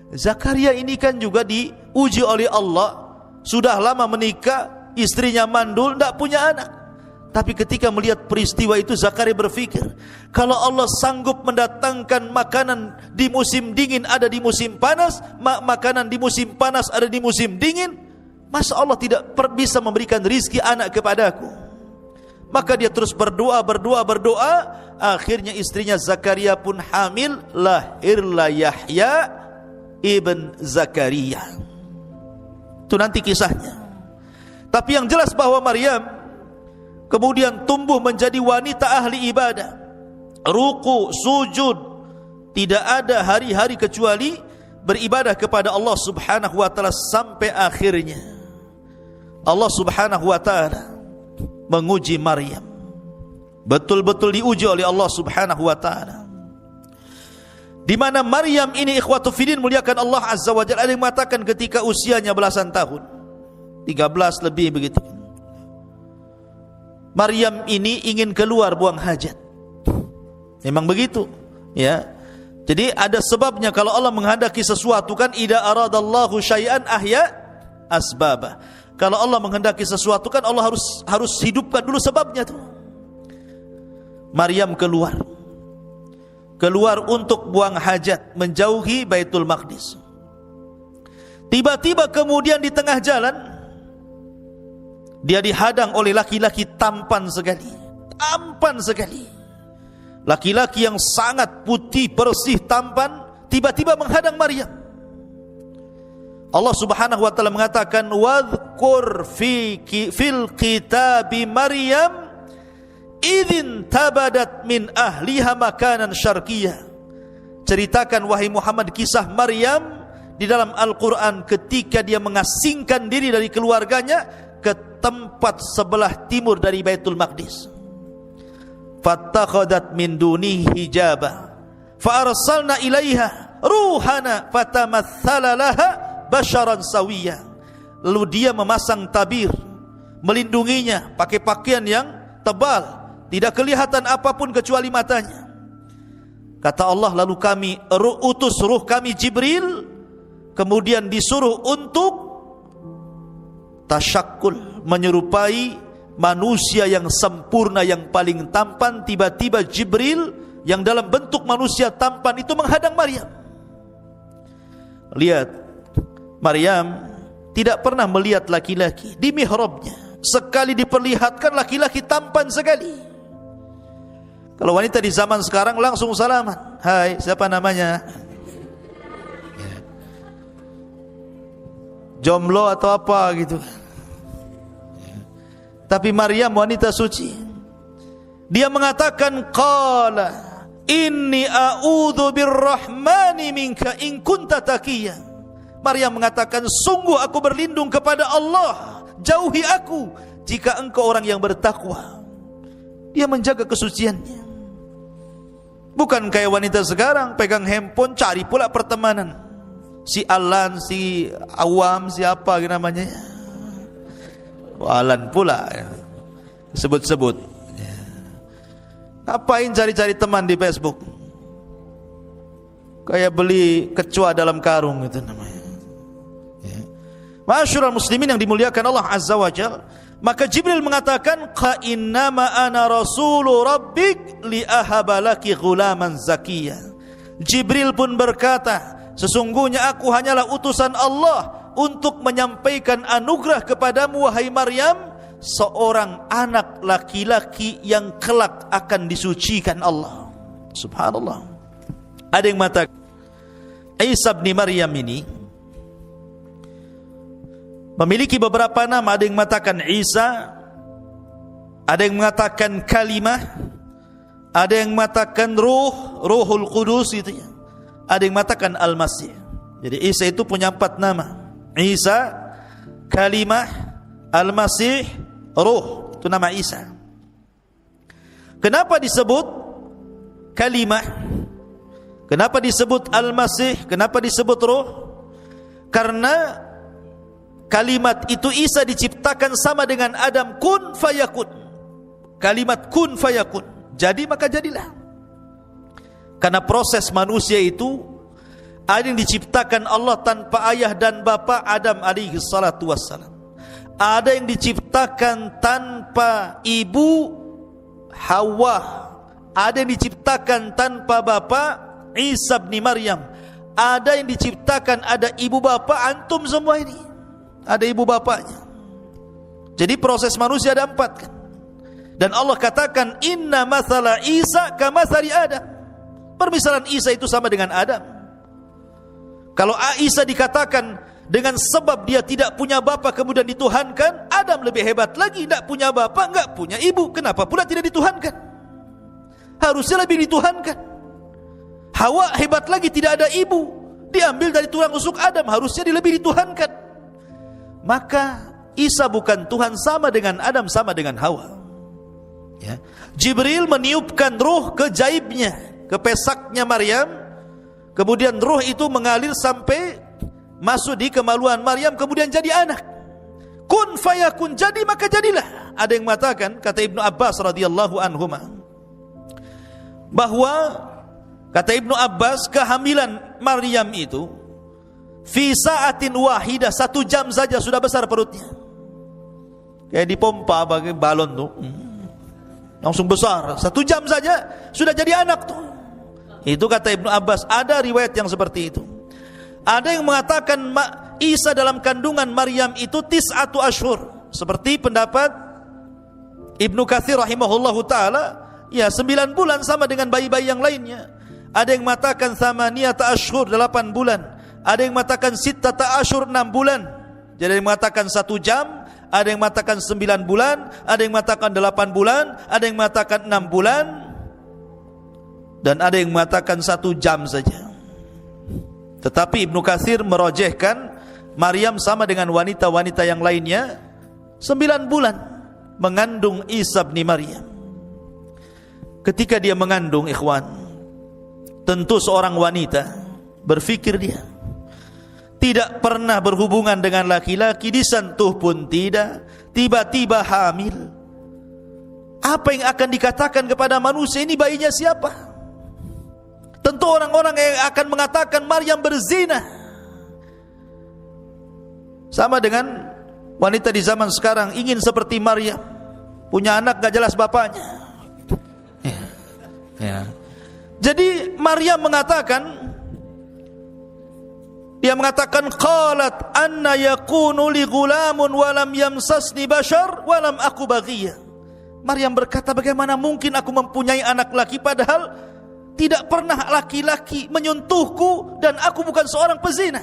Zakaria ini kan juga diuji oleh Allah. Sudah lama menikah, istrinya mandul, tidak punya anak. Tapi ketika melihat peristiwa itu, Zakaria berpikir, kalau Allah sanggup mendatangkan makanan di musim dingin ada di musim panas, makanan di musim panas ada di musim dingin, masa Allah tidak bisa memberikan rizki anak kepadaku? Maka dia terus berdoa. Akhirnya istrinya Zakaria pun hamil, lahirlah Yahya ibn Zakaria. Itu nanti kisahnya. Tapi yang jelas bahwa Maryam kemudian tumbuh menjadi wanita ahli ibadah, ruku, sujud, tidak ada hari-hari kecuali beribadah kepada Allah subhanahu wa ta'ala sampai akhirnya Allah subhanahu wa ta'ala menguji Maryam. Betul-betul diuji oleh Allah subhanahu wa ta'ala, di mana Maryam ini ikhwatu fiddin muliakan Allah azza wa jalla. Ada yang mengatakan ketika usianya belasan tahun, 13 lebih begitu, Maryam ini ingin keluar buang hajat. Memang begitu, ya. Jadi ada sebabnya kalau Allah menghendaki sesuatu kan, idza aradallahu syai'an ahya asbabah. Kalau Allah menghendaki sesuatu kan Allah harus hidupkan dulu sebabnya tuh. Maryam keluar untuk buang hajat, menjauhi Baitul Maqdis. Tiba-tiba kemudian di tengah jalan dia dihadang oleh laki-laki tampan sekali. Laki-laki yang sangat putih, bersih, tampan, tiba-tiba menghadang Maryam. Allah subhanahu wa ta'ala mengatakan, wadhkur fil kitabi Maryam idzin tabadat min ahliha makanan syarqiyah. Ceritakan wahai Muhammad kisah Maryam di dalam Al-Quran ketika dia mengasingkan diri dari keluarganya ke tempat sebelah timur dari Baitul Maqdis. Fattakhadat min dunihi hijaba fa arsalna ilaiha ruhana fatamatsala laha basharan sawiyya. Lalu dia memasang tabir melindunginya pakai pakaian yang tebal, tidak kelihatan apapun kecuali matanya. Kata Allah, lalu kami utus ruh kami Jibril, kemudian disuruh untuk tasyakkul, menyerupai manusia yang sempurna, yang paling tampan. Tiba-tiba Jibril yang dalam bentuk manusia tampan itu menghadang Maryam. Lihat, Maryam tidak pernah melihat laki-laki di mihrabnya. Sekali diperlihatkan laki-laki tampan sekali. Kalau wanita di zaman sekarang langsung salaman, hai siapa namanya, jomblo atau apa gitu. Tapi Maryam wanita suci, dia mengatakan qala inni a'udzu birrahmani minka in kunta taqiyya. Maryam mengatakan, sungguh aku berlindung kepada Allah, jauhi aku jika engkau orang yang bertakwa. Dia menjaga kesuciannya. Bukan kayak wanita sekarang pegang handphone cari pula pertemanan. Si Alan, si Awam, siapa namanya? Alan pula sebut-sebut. Ngapain cari-cari teman di Facebook? Kayak beli kecoa dalam karung itu namanya. Ma'asyiral muslimin yang dimuliakan Allah azza wa jalla, maka Jibril mengatakan, qa innama ana rasulu rabbik li ahaba laki ghulaman zakiyya. Jibril pun berkata, sesungguhnya aku hanyalah utusan Allah untuk menyampaikan anugerah kepadamu wahai Maryam seorang anak laki-laki yang kelak akan disucikan Allah. Subhanallah. Ada yang mengatakan Isa bin Maryam ini memiliki beberapa nama. Ada yang mengatakan Isa, ada yang mengatakan kalimah, ada yang mengatakan Ruhul Qudus itu ya. Ada yang mengatakan Al-Masih. Jadi Isa itu punya 4 nama. Isa, kalimah, Al-Masih, Ruh. Itu nama Isa. Kenapa disebut kalimah? Kenapa disebut Al-Masih? Kenapa disebut Ruh? Karena kalimat itu Isa diciptakan sama dengan Adam, kun fayakun. Kalimat kun fayakun, jadi maka jadilah. Karena proses manusia itu ada yang diciptakan Allah tanpa ayah dan bapa, Adam alaihi salatu wassalam. Ada yang diciptakan tanpa ibu, Hawa. Ada yang diciptakan tanpa bapa, Isa bin Maryam. Ada yang diciptakan ada ibu bapa, antum semua ini ada ibu bapaknya. Jadi proses manusia ada 4 kan. Dan Allah katakan inna mathala Isa kamathali Adam. Permisalan Isa itu sama dengan Adam. Kalau Isa dikatakan dengan sebab dia tidak punya bapa kemudian dituhankan, Adam lebih hebat lagi, tidak punya bapa, enggak punya ibu, kenapa pula tidak dituhankan? Harusnya lebih dituhankan. Hawa hebat lagi, tidak ada ibu, diambil dari tulang rusuk Adam, harusnya dia lebih dituhankan. Maka Isa bukan Tuhan, sama dengan Adam, sama dengan Hawa ya. Jibril meniupkan ruh ke jaibnya, ke pesaknya Maryam. Kemudian ruh itu mengalir sampai masuk di kemaluan Maryam, kemudian jadi anak. Kun fayakun, jadi maka jadilah. Ada yang mengatakan, kata Ibnu Abbas radhiyallahu anhuma, bahwa kata Ibnu Abbas kehamilan Maryam itu fi sa'atin wahidah, 1 jam saja sudah besar perutnya. Kayak dipompa pakai balon tuh, langsung besar. 1 jam saja sudah jadi anak tuh. Itu kata Ibnu Abbas. Ada riwayat yang seperti itu. Ada yang mengatakan Isa dalam kandungan Maryam itu 9 ashur, seperti pendapat Ibnu Katsir rahimahullahu taala, ya 9 bulan sama dengan bayi-bayi yang lainnya. Ada yang mengatakan 8 ashur, 8 bulan. Ada yang mengatakan 6 ashur, 6 bulan. Jadi ada yang mengatakan 1 jam, ada yang mengatakan 9 bulan, ada yang mengatakan 8 bulan, ada yang mengatakan 6 bulan, dan ada yang mengatakan 1 jam saja. Tetapi Ibnu Katsir merojehkan Maryam sama dengan wanita-wanita yang lainnya 9 bulan mengandung Isa bin Maryam. Ketika dia mengandung, ikhwan, tentu seorang wanita berfikir dia tidak pernah berhubungan dengan laki-laki, disentuh pun tidak, tiba-tiba hamil. Apa yang akan dikatakan kepada manusia, ini bayinya siapa? Tentu orang-orang yang akan mengatakan Maryam berzina. Sama dengan wanita di zaman sekarang ingin seperti Maryam, punya anak gak jelas bapaknya ya. Jadi Maryam mengatakan, dia mengatakan qalat anna yakunu li ghulamun wa lam yamsasni bashar wa lam aku baghiyah. Maryam berkata, bagaimana mungkin aku mempunyai anak laki padahal tidak pernah laki-laki menyentuhku dan aku bukan seorang pezina.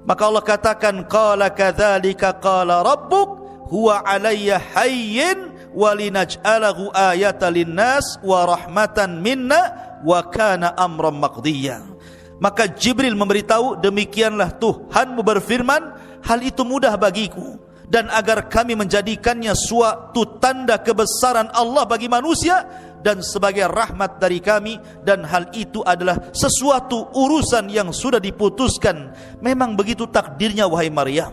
Maka Allah katakan, qala kadzalika qala rabbuk huwa alayya hayyin wa linaj'alahu ayatan linnas wa rahmatan minna wa kana amran maqdiyya. Maka Jibril memberitahu, demikianlah Tuhanmu berfirman, hal itu mudah bagiku, dan agar kami menjadikannya suatu tanda kebesaran Allah bagi manusia dan sebagai rahmat dari kami, dan hal itu adalah sesuatu urusan yang sudah diputuskan. Memang begitu takdirnya wahai Maryam.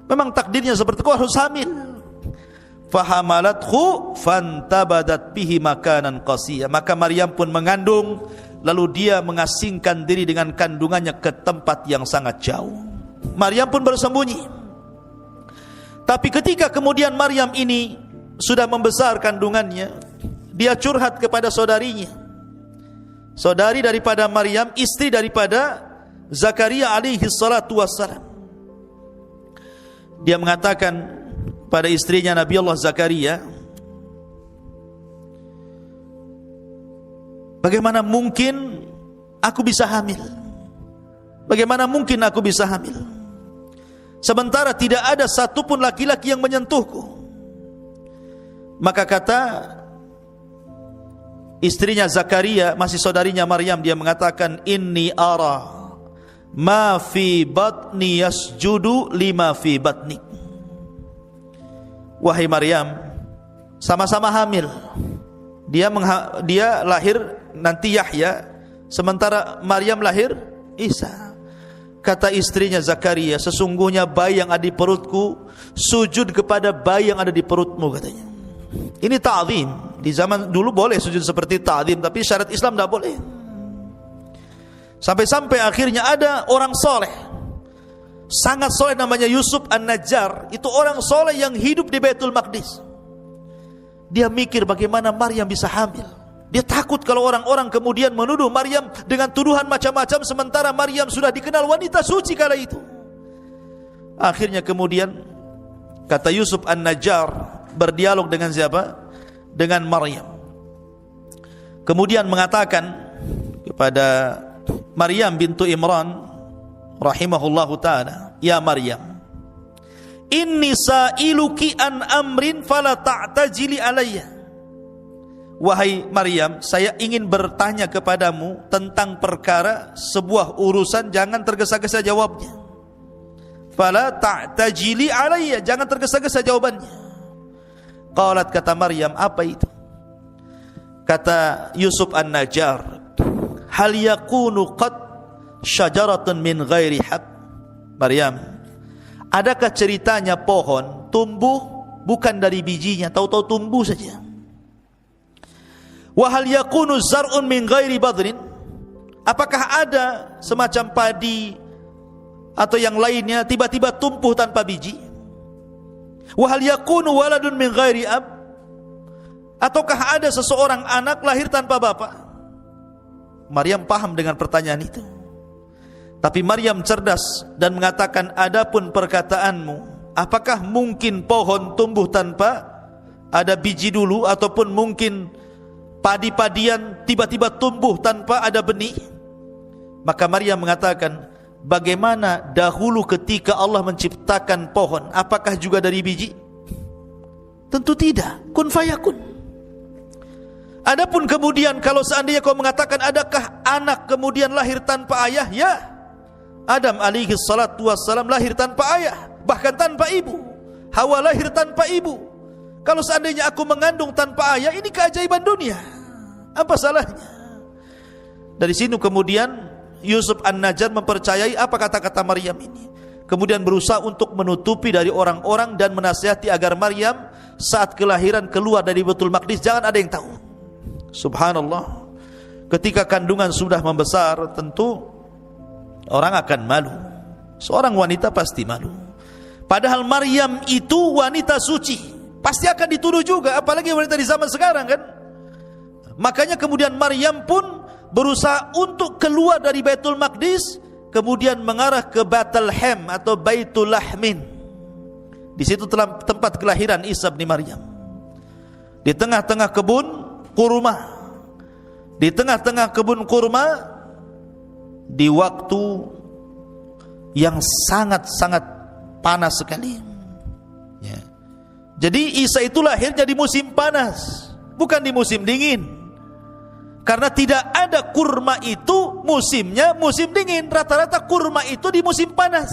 Memang takdirnya seperti itu, harus hamil. Fahamalathu fantabadat bihi makanan qasiyya. Maka Maryam pun mengandung, lalu dia mengasingkan diri dengan kandungannya ke tempat yang sangat jauh. Maryam pun bersembunyi. Tapi ketika kemudian Maryam ini sudah membesar kandungannya, dia curhat kepada saudarinya. Saudari daripada Maryam, istri daripada Zakaria alaihi salatu wassalam. Dia mengatakan pada istrinya Nabi Allah Zakaria, bagaimana mungkin aku bisa hamil? Bagaimana mungkin aku bisa hamil? Sementara tidak ada satupun laki-laki yang menyentuhku. Maka kata istrinya Zakaria, masih saudarinya Maryam, dia mengatakan, inni ara ma fi batni yasjudu lima fi batnik. Wahai Maryam, sama-sama hamil. Dia lahir nanti Yahya, sementara Maryam lahir Isa. Kata istrinya Zakaria, sesungguhnya bayi yang ada di perutku sujud kepada bayi yang ada di perutmu, katanya. Ini ta'zim. Di zaman dulu boleh sujud seperti ta'zim, tapi syariat Islam tidak boleh. Sampai-sampai akhirnya ada orang soleh, sangat soleh, namanya Yusuf An-Najjar. Itu orang soleh yang hidup di Baitul Maqdis. Dia mikir bagaimana Maryam bisa hamil. Dia takut kalau orang-orang kemudian menuduh Maryam dengan tuduhan macam-macam, sementara Maryam sudah dikenal wanita suci kala itu. Akhirnya kemudian kata Yusuf An-Najjar berdialog dengan siapa? Dengan Maryam. Kemudian mengatakan kepada Maryam bintu Imran rahimahullahu ta'ala, ya Maryam, inni sa'iluki an amrin fala ta'tajili alayya. Wahai Maryam, saya ingin bertanya kepadamu tentang perkara, sebuah urusan, jangan tergesa-gesa jawabnya. Fala ta'tajili alayya, jangan tergesa-gesa jawabannya. Qalat, kata Maryam, apa itu? Kata Yusuf An-Najjar, hal yakunu qad syajaratun min ghairi hab. Maryam, adakah ceritanya pohon tumbuh bukan dari bijinya, tahu-tahu tumbuh saja? Wa hal yakunu zar'un min ghairi badrin, apakah ada semacam padi atau yang lainnya tiba-tiba tumbuh tanpa biji? Wa hal yakunu waladun min ghairi ab, ataukah ada seseorang anak lahir tanpa bapak? Maryam paham dengan pertanyaan itu. Tapi Maryam cerdas dan mengatakan, adapun perkataanmu, apakah mungkin pohon tumbuh tanpa ada biji dulu, ataupun mungkin padi-padian tiba-tiba tumbuh tanpa ada benih? Maka Maryam mengatakan, bagaimana dahulu ketika Allah menciptakan pohon, apakah juga dari biji? Tentu tidak, kun fayakun. Adapun kemudian kalau seandainya kau mengatakan adakah anak kemudian lahir tanpa ayah, ya, Adam alaihi salatu wassalam lahir tanpa ayah, bahkan tanpa ibu. Hawa lahir tanpa ibu. Kalau seandainya aku mengandung tanpa ayah, ini keajaiban dunia, apa salahnya? Dari sini kemudian Yusuf An-Najjar mempercayai apa kata-kata Maryam ini. Kemudian berusaha untuk menutupi dari orang-orang dan menasihati agar Maryam saat kelahiran keluar dari Baitul Maqdis jangan ada yang tahu. Subhanallah. Ketika kandungan sudah membesar, tentu orang akan malu. Seorang wanita pasti malu. Padahal Maryam itu wanita suci, pasti akan dituduh juga, apalagi wanita di zaman sekarang kan. Makanya kemudian Maryam pun berusaha untuk keluar dari Baitul Maqdis, kemudian mengarah ke Bethlehem atau Baitul Lahmin. Di situ telah tempat kelahiran Isa bin Maryam. Di tengah-tengah kebun kurma. Di tengah-tengah kebun kurma, di waktu yang sangat-sangat panas sekali. Ya. Jadi Isa itu lahirnya di musim panas, bukan di musim dingin. Karena tidak ada kurma itu musimnya musim dingin, rata-rata kurma itu di musim panas.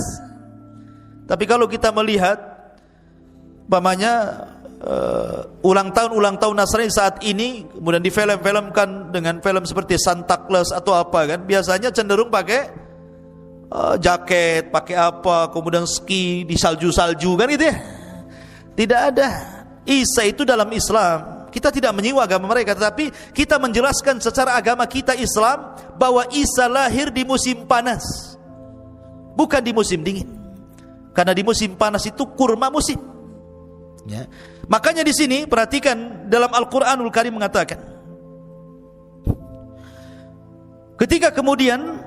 Tapi kalau kita melihat umpamanya ulang tahun Nasrani saat ini, kemudian difilm-filmkan dengan film seperti Santa Claus atau apa kan, biasanya cenderung pakai jaket, pakai apa, kemudian ski di salju-salju kan gitu ya. Tidak ada. Isa itu dalam Islam, kita tidak menyinggung agama mereka, tetapi kita menjelaskan secara agama kita Islam bahwa Isa lahir di musim panas, bukan di musim dingin. Karena di musim panas itu kurma musim. Ya. Makanya di sini perhatikan dalam Al-Qur'anul Karim mengatakan, ketika kemudian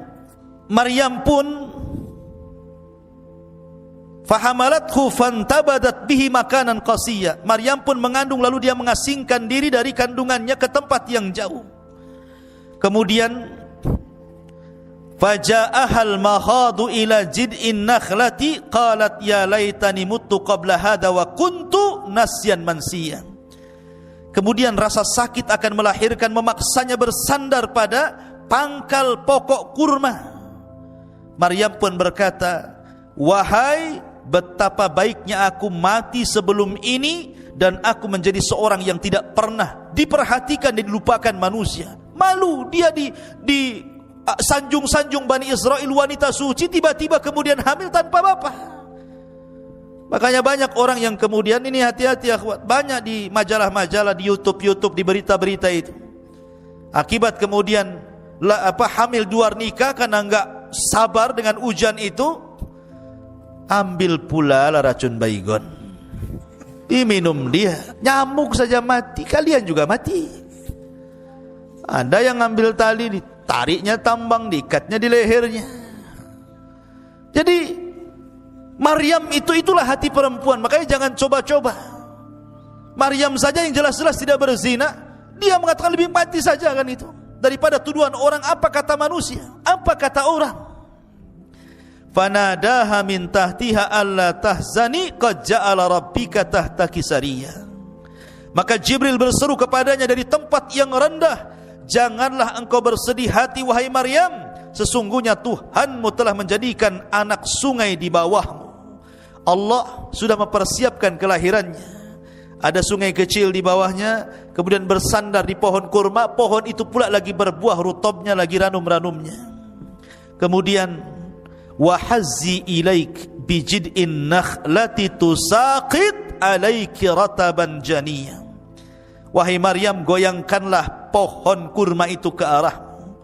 Maryam pun fahamalathu fantabadat bihi makanan qasiyya. Maryam pun mengandung lalu dia mengasingkan diri dari kandungannya ke tempat yang jauh. Kemudian faja'ahal mahadu ila jid'in nakhlati qalat ya laitani muttu qabla hadha wa kuntu nasyan mansiya. Kemudian rasa sakit akan melahirkan memaksanya bersandar pada pangkal pokok kurma. Maryam pun berkata, wahai, betapa baiknya aku mati sebelum ini dan aku menjadi seorang yang tidak pernah diperhatikan dan dilupakan manusia. Malu dia di sanjung-sanjung Bani Israel, wanita suci, tiba-tiba kemudian hamil tanpa bapak. Makanya banyak orang yang kemudian, ini hati-hati akhwat, banyak di majalah-majalah, di YouTube, di berita-berita itu. Akibat kemudian hamil di luar nikah karena enggak sabar dengan ujian itu, ambil pula lah racun baygon, diminum dia, nyamuk saja mati, kalian juga mati. Ada yang ambil tali, ditariknya tambang, diikatnya di lehernya. Jadi Maryam itulah hati perempuan. Makanya jangan coba-coba. Maryam saja yang jelas-jelas tidak berzina, dia mengatakan lebih mati saja kan itu, daripada tuduhan orang. Apa kata manusia, apa kata orang. Fanadaha min tahtiha alla tahzani qad ja'ala rabbika tahtaki sariyya. Maka Jibril berseru kepadanya dari tempat yang rendah, janganlah engkau bersedih hati wahai Maryam, sesungguhnya Tuhanmu telah menjadikan anak sungai di bawahmu. Allah sudah mempersiapkan kelahirannya. Ada sungai kecil di bawahnya, kemudian bersandar di pohon kurma. Pohon itu pula lagi berbuah, rutobnya lagi ranum-ranumnya. Kemudian wahazzi ilaik bijid'in nakhlati tusaqit alaiki rataban janiyya. Wahai Maryam, goyangkanlah pohon kurma itu ke arahmu.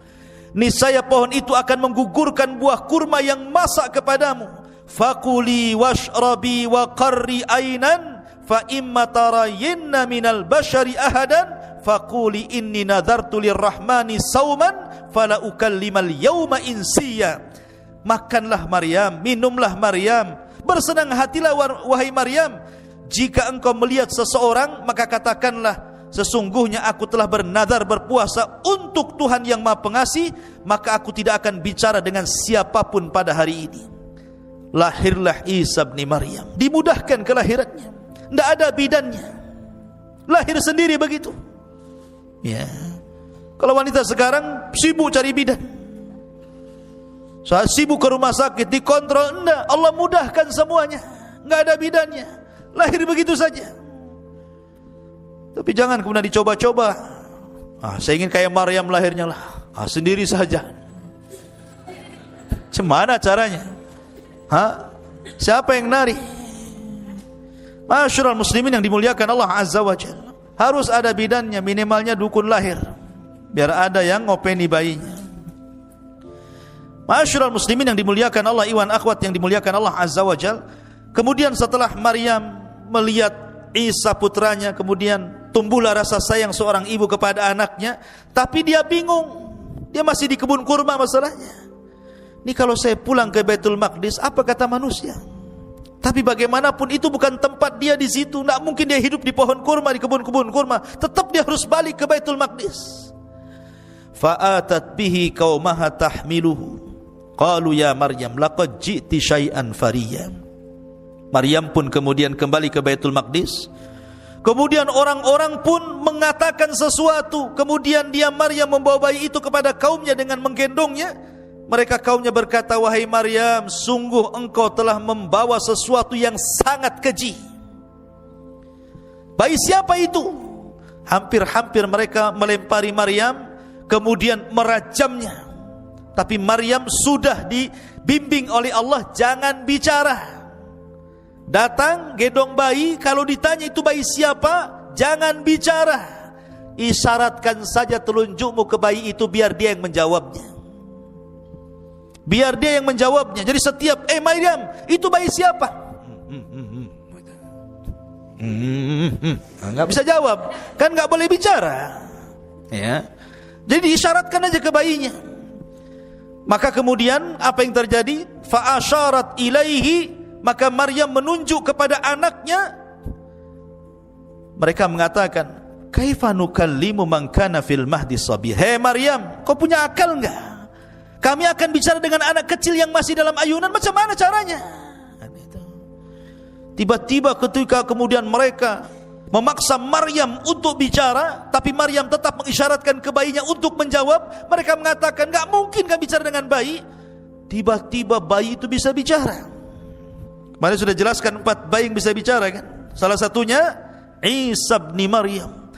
Niscaya pohon itu akan menggugurkan buah kurma yang masak kepadamu. Fakuli washrabi wa qarri ainan fa imma tarayinna minal bashari ahadan faquli inni nadartu lirrahmani sauman fala ukallimal yawma insiya. Makanlah Maryam, minumlah Maryam, bersenang hatilah wahai Maryam. Jika engkau melihat seseorang, maka katakanlah, sesungguhnya aku telah bernadar berpuasa untuk Tuhan yang Maha Pengasih, maka aku tidak akan bicara dengan siapapun pada hari ini. Lahirlah Isa bin Maryam, dimudahkan kelahirannya, tidak ada bidannya, lahir sendiri begitu. Ya, kalau wanita sekarang sibuk cari bidan, saat sibuk ke rumah sakit dikontrol, enggak, Allah mudahkan semuanya, enggak ada bidannya, lahir begitu saja. Tapi jangan kemudian dicoba-coba. Saya ingin kayak Maryam lahirnya lah. Sendiri saja. Cemana caranya? Siapa yang nari? Masyarul muslimin yang dimuliakan Allah Azza wa Jalla, harus ada bidannya, minimalnya dukun lahir, biar ada yang ngopeni bayinya. Masyarul muslimin yang dimuliakan Allah, iwan akhwat yang dimuliakan Allah Azza wa Jalla. Kemudian setelah Maryam melihat Isa putranya, kemudian tumbuhlah rasa sayang seorang ibu kepada anaknya. Tapi dia bingung, dia masih di kebun kurma masalahnya. Ini kalau saya pulang ke Baitul Maqdis, apa kata manusia? Tapi bagaimanapun itu bukan tempat dia di situ. Tidak mungkin dia hidup di pohon kurma, di kebun-kebun kurma. Tetap dia harus balik ke Baitul Maqdis. Fa'atat bihi qaumaha tahmiluhu. Qalu ya Maryam laqad ji'ti syai'an fariyya. Maryam pun kemudian kembali ke Baitul Maqdis. Kemudian orang-orang pun mengatakan sesuatu. Kemudian dia Maryam membawa bayi itu kepada kaumnya dengan menggendongnya. Mereka kaumnya berkata, wahai Maryam, sungguh engkau telah membawa sesuatu yang sangat keji. Bayi siapa itu? Hampir-hampir mereka melempari Maryam, kemudian merajamnya. Tapi Maryam sudah dibimbing oleh Allah, jangan bicara. Datang, gendong bayi, kalau ditanya itu bayi siapa, jangan bicara. Isyaratkan saja telunjukmu ke bayi itu, biar dia yang menjawabnya. Biar dia yang menjawabnya. Jadi setiap, Maryam, itu bayi siapa? Nggak bisa jawab, kan nggak boleh bicara. Ya, jadi diisyaratkan aja ke bayinya. Maka kemudian apa yang terjadi? Fa asyarat ilaihi, maka Maryam menunjuk kepada anaknya. Mereka mengatakan, kaifa nukallimu man kana fil mahdi sabiyya. Hei Maryam, kau punya akal enggak? Kami akan bicara dengan anak kecil yang masih dalam ayunan, macam mana caranya? Tiba-tiba ketika kemudian mereka memaksa Maryam untuk bicara, tapi Maryam tetap mengisyaratkan ke bayinya untuk menjawab. Mereka mengatakan, enggak mungkin kami bicara dengan bayi. Tiba-tiba bayi itu bisa bicara. Kemarin sudah jelaskan 4 bayi yang bisa bicara kan? Salah satunya Isa bin Maryam.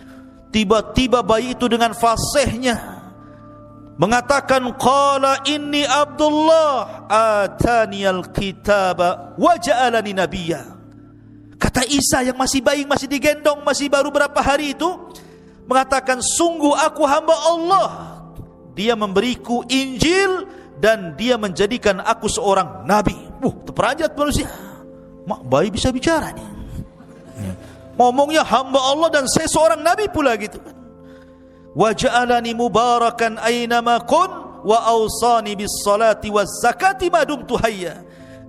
Tiba-tiba bayi itu dengan fasihnya mengatakan, qala inni Abdullah ataniyal kitaba wa ja'alani nabiyya. Kata Isa yang masih bayi, masih digendong, masih baru berapa hari itu, mengatakan, sungguh aku hamba Allah, dia memberiku Injil dan dia menjadikan aku seorang nabi. Terperanjat manusia. Mak, bayi bisa bicara nih. Ngomongnya hamba Allah dan saya seorang nabi pula gitu kan. Wa ja'alani mubarakan aynama kun wa awsani bis salati waz zakati ma dumtu hayya.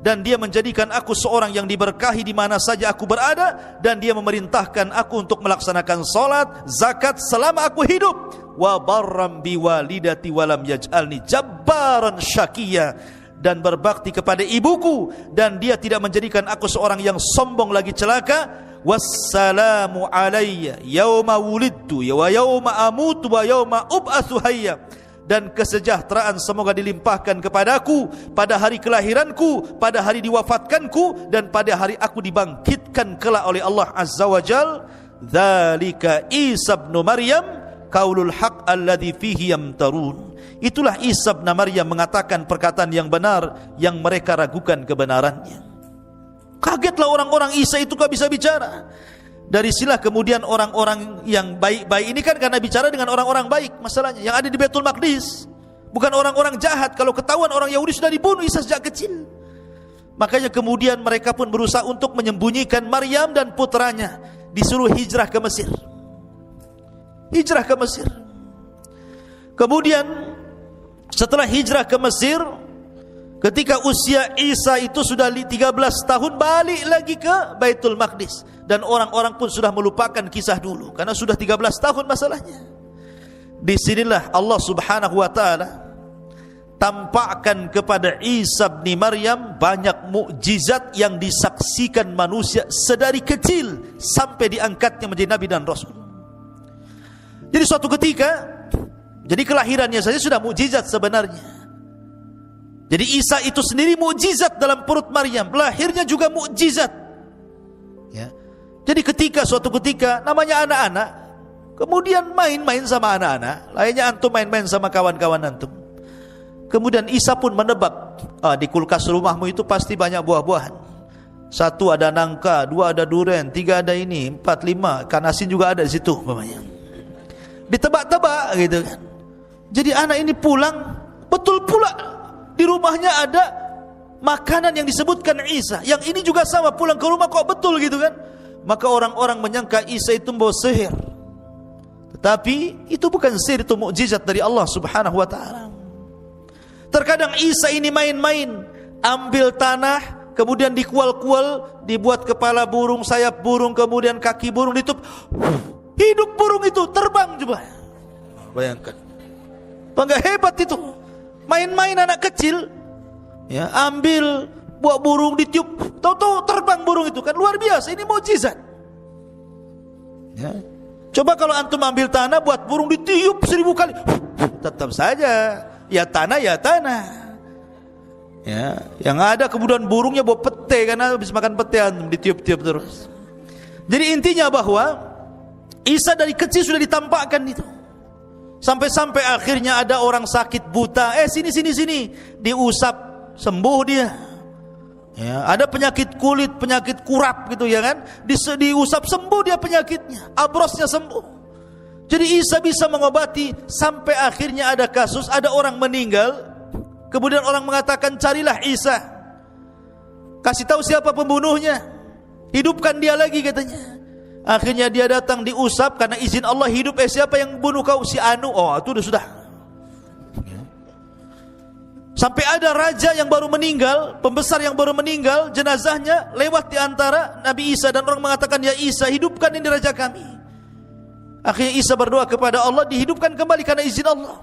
Dan dia menjadikan aku seorang yang diberkahi di mana saja aku berada, dan dia memerintahkan aku untuk melaksanakan salat, zakat selama aku hidup. Wa barram bi walidati wa lam yaj'alni jabbaran syaqiyya. Dan berbakti kepada ibuku, dan dia tidak menjadikan aku seorang yang sombong lagi celaka. Wassalamu alayya yauma wulidtu wa yauma amutu wa yauma ub'atsu hayya. Dan kesejahteraan semoga dilimpahkan kepadaku pada hari kelahiranku, pada hari diwafatkanku, dan pada hari aku dibangkitkan kelak oleh Allah Azza wa Jal. Dzalika Isa bin Maryam qaulul haq alladzi fihi yamtarun. Itulah Isa bin Maryam mengatakan perkataan yang benar yang mereka ragukan kebenarannya. Kagetlah orang-orang, Isa itu kok bisa bicara. Dari silah kemudian orang-orang yang baik-baik ini kan karena bicara dengan orang-orang baik masalahnya, yang ada di Baitul Maqdis, bukan orang-orang jahat. Kalau ketahuan orang Yahudi sudah dibunuh Isa sejak kecil. Makanya kemudian mereka pun berusaha untuk menyembunyikan Maryam dan putranya, disuruh hijrah ke Mesir. Hijrah ke Mesir. Kemudian setelah hijrah ke Mesir, ketika usia Isa itu sudah 13 tahun, balik lagi ke Baitul Maqdis. Dan orang-orang pun sudah melupakan kisah dulu, karena sudah 13 tahun masalahnya. Disinilah Allah subhanahu wa ta'ala tampakkan kepada Isa bin Maryam banyak mukjizat yang disaksikan manusia sedari kecil sampai diangkatnya menjadi Nabi dan Rasul. Jadi suatu ketika, jadi kelahirannya saja sudah mukjizat sebenarnya. Jadi Isa itu sendiri mukjizat dalam perut Maryam, lahirnya juga mukjizat. Ya. Jadi suatu ketika namanya anak-anak, kemudian main-main sama anak-anak, lainnya antum main-main sama kawan-kawan antum. Kemudian Isa pun menebak, di kulkas rumahmu itu pasti banyak buah-buahan. 1 ada nangka, 2 ada durian, 3 ada ini, 4, 5 ikan asin juga ada di situ umpamanya. Ditebak-tebak gitu kan. Jadi anak ini pulang, betul pula di rumahnya ada makanan yang disebutkan Isa. Yang ini juga sama, pulang ke rumah kok betul gitu kan. Maka orang-orang menyangka Isa itu membawa sihir. Tetapi itu bukan sihir, itu mukjizat dari Allah subhanahu wa ta'ala. Terkadang Isa ini main-main, ambil tanah, kemudian dikual-kual, dibuat kepala burung, sayap burung, kemudian kaki burung, ditutup, hidup burung itu, terbang coba. Bayangkan, bangga hebat itu. Main-main anak kecil, ya, ambil buah burung, ditiup, tahu-tahu terbang burung itu, kan luar biasa. Ini mukjizat. Ya. Coba kalau antum ambil tanah, buat burung ditiup 1000 kali, tetap saja ya tanah ya tanah. Ya, yang ada kemudian burungnya bawa pete, karena habis makan pete antum ditiup-tiup terus. Jadi intinya bahwa Isa dari kecil sudah ditampakkan itu. Sampai-sampai akhirnya ada orang sakit buta, sini, diusap sembuh dia. Ya, ada penyakit kulit, penyakit kurap gitu ya kan, diusap sembuh dia penyakitnya, abrosnya sembuh. Jadi Isa bisa mengobati. Sampai akhirnya ada kasus, ada orang meninggal, kemudian orang mengatakan carilah Isa, kasih tahu siapa pembunuhnya, hidupkan dia lagi katanya. Akhirnya dia datang, diusap, karena izin Allah hidup. Siapa yang bunuh kau? Si Anu. Oh, itu sudah. Sampai ada raja yang baru meninggal, pembesar yang baru meninggal, jenazahnya lewat di antara Nabi Isa dan orang mengatakan, "Ya Isa, hidupkan ini raja kami." Akhirnya Isa berdoa kepada Allah, dihidupkan kembali karena izin Allah.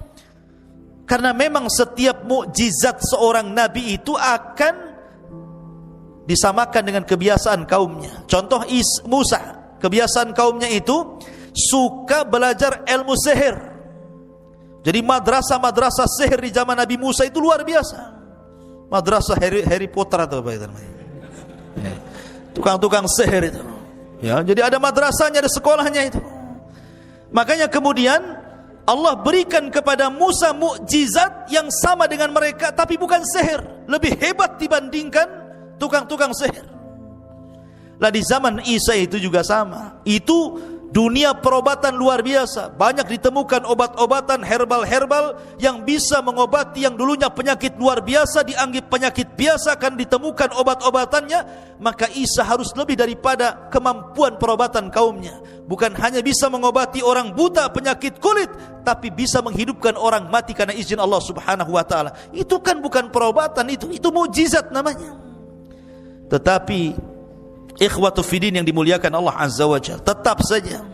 Karena memang setiap mukjizat seorang nabi itu akan disamakan dengan kebiasaan kaumnya. Contoh Musa, kebiasaan kaumnya itu suka belajar ilmu sihir. Jadi madrasah-madrasah sihir di zaman Nabi Musa itu luar biasa. Madrasah Harry Potter atau apa itu namanya. Tukang-tukang sihir itu. Ya, jadi ada madrasahnya, ada sekolahnya itu. Makanya kemudian Allah berikan kepada Musa mukjizat yang sama dengan mereka, tapi bukan sihir, lebih hebat dibandingkan tukang-tukang sihir. Lah di zaman Isa itu juga sama. Itu dunia perobatan luar biasa. Banyak ditemukan obat-obatan herbal-herbal yang bisa mengobati yang dulunya penyakit luar biasa, dianggap penyakit biasa, akan ditemukan obat-obatannya. Maka Isa harus lebih daripada kemampuan perobatan kaumnya. Bukan hanya bisa mengobati orang buta penyakit kulit, tapi bisa menghidupkan orang mati karena izin Allah Subhanahu wa ta'ala. Itu kan bukan perobatan, itu mukjizat namanya. Tetapi ikhwatu fiddin yang dimuliakan Allah Azza wa Jalla, tetap saja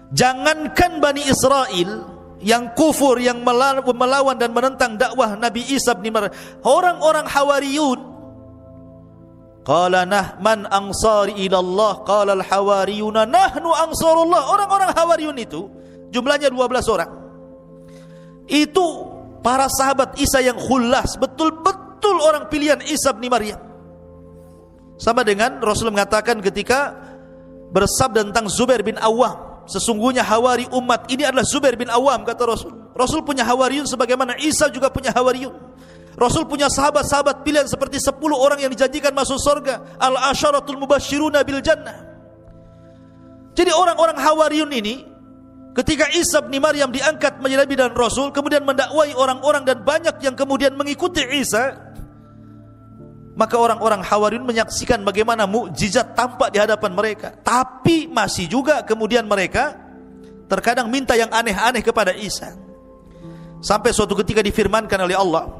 jangankan Bani Israel yang kufur, yang melawan dan menentang dakwah Nabi Isa bin Maryam, orang-orang Hawariyun, qala man ansari ila Allah, qala al-hawariyuna nahnu ansarullah. Orang-orang Hawariyun itu jumlahnya 12 orang. Itu para sahabat Isa yang khullas, betul-betul orang pilihan Isa bin Maryam. Sama dengan Rasul mengatakan ketika bersabda tentang Zubair bin Awam, sesungguhnya hawari umat ini adalah Zubair bin Awam, kata Rasul. Rasul punya hawariyun sebagaimana Isa juga punya hawariyun. Rasul punya sahabat-sahabat pilihan seperti 10 orang yang dijanjikan masuk surga, al-asyaratul mubasyiruna bil jannah. Jadi orang-orang hawariyun ini ketika Isa bin Maryam diangkat menjadi nabi dan rasul, kemudian mendakwai orang-orang dan banyak yang kemudian mengikuti Isa, maka orang-orang Hawariyun menyaksikan bagaimana mukjizat tampak di hadapan mereka. Tapi masih juga kemudian mereka terkadang minta yang aneh-aneh kepada Isa. Sampai suatu ketika difirmankan oleh Allah,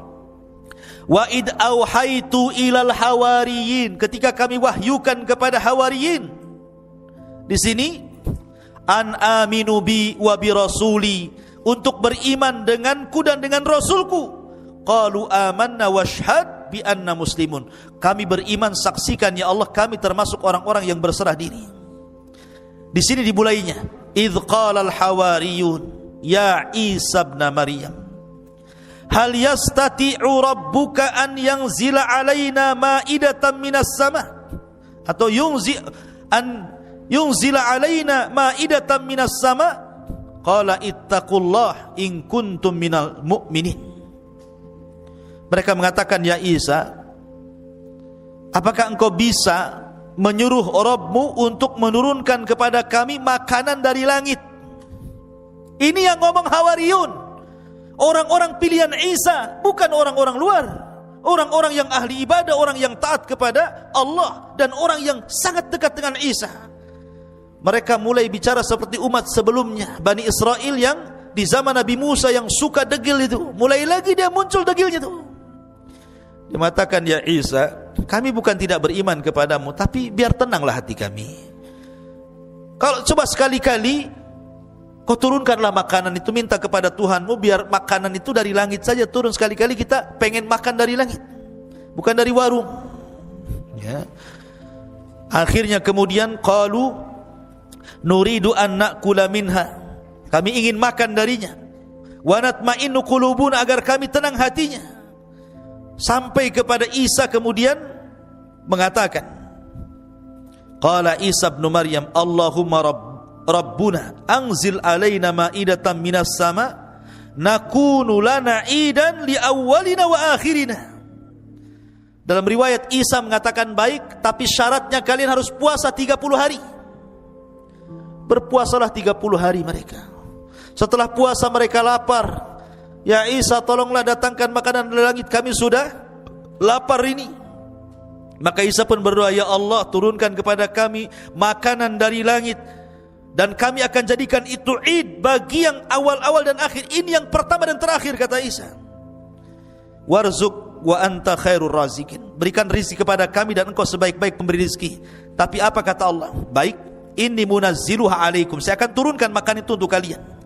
"Wa id auhaitu ilal hawariyin," ketika kami wahyukan kepada hawariyin. Di sini an aminu bi wa bi rasuli, untuk beriman denganku dan dengan rasulku. Qalu amanna washhad bi anna muslimun, kami beriman, saksikan ya Allah kami termasuk orang-orang yang berserah diri. Di sini dimulainya, idz qala al hawariyun ya Isa ibn Maryam hal yastati'u rabbuka an yanzila alaina ma'idatan minas sama, atau yunzila alaina ma'idatan minas sama, qala ittaqullah in kuntum minal mu'minin. Mereka mengatakan, ya Isa, apakah engkau bisa menyuruh Rabbmu untuk menurunkan kepada kami makanan dari langit? Ini yang ngomong Hawariyun, orang-orang pilihan Isa, bukan orang-orang luar, orang-orang yang ahli ibadah, orang yang taat kepada Allah, dan orang yang sangat dekat dengan Isa. Mereka mulai bicara seperti umat sebelumnya, Bani Israel yang di zaman Nabi Musa yang suka degil itu, mulai lagi dia muncul degilnya itu. Dia mengatakan, ya Isa, kami bukan tidak beriman kepadamu, tapi biar tenanglah hati kami. Kalau coba sekali-kali kau turunkanlah makanan itu, minta kepada Tuhanmu biar makanan itu dari langit saja turun. Sekali-kali kita pengen makan dari langit, bukan dari warung. Ya. Akhirnya kemudian qalu nuridu an na'kula minha, kami ingin makan darinya. Wa natma'innu qulubuna, agar kami tenang hatinya. Sampai kepada Isa kemudian mengatakan, qala Isa ibn Maryam Allahumma rabbuna anzil alaina ma'idatan minas sama nakunu lana idan li awwalina wa akhirina. Dalam riwayat Isa mengatakan, baik, tapi syaratnya kalian harus puasa 30 hari. Berpuasalah 30 hari mereka. Setelah puasa mereka lapar. Ya Isa, tolonglah datangkan makanan dari langit, kami sudah lapar ini. Maka Isa pun berdoa, ya Allah, turunkan kepada kami makanan dari langit, dan kami akan jadikan itu id bagi yang awal-awal dan akhir. Ini yang pertama dan terakhir, kata Isa. warzuq wa anta khairur razikin. Berikan rizki kepada kami dan engkau sebaik-baik pemberi rizki. Tapi apa kata Allah? Baik, inni munazziluha alaikum, saya akan turunkan makan itu untuk kalian.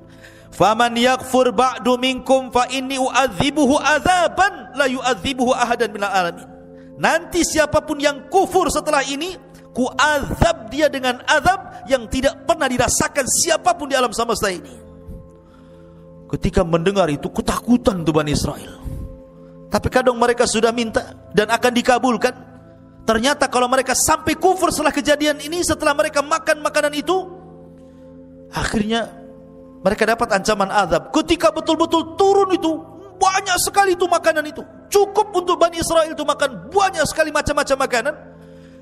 Faman yakfur ba'du minkum fa inni u'adzibuhu adzaban la yu'adzibuhu ahadan minal alamin. Nanti siapapun yang kufur setelah ini, ku azab dia dengan azab yang tidak pernah dirasakan siapapun di alam semesta ini. Ketika mendengar itu ketakutan tuh Bani Israel. Tapi kadang mereka sudah minta dan akan dikabulkan. Ternyata kalau mereka sampai kufur setelah kejadian ini, setelah mereka makan makanan itu, akhirnya mereka dapat ancaman azab. Ketika betul-betul turun itu, banyak sekali itu makanan itu. Cukup untuk Bani Israel itu makan banyak sekali macam-macam makanan.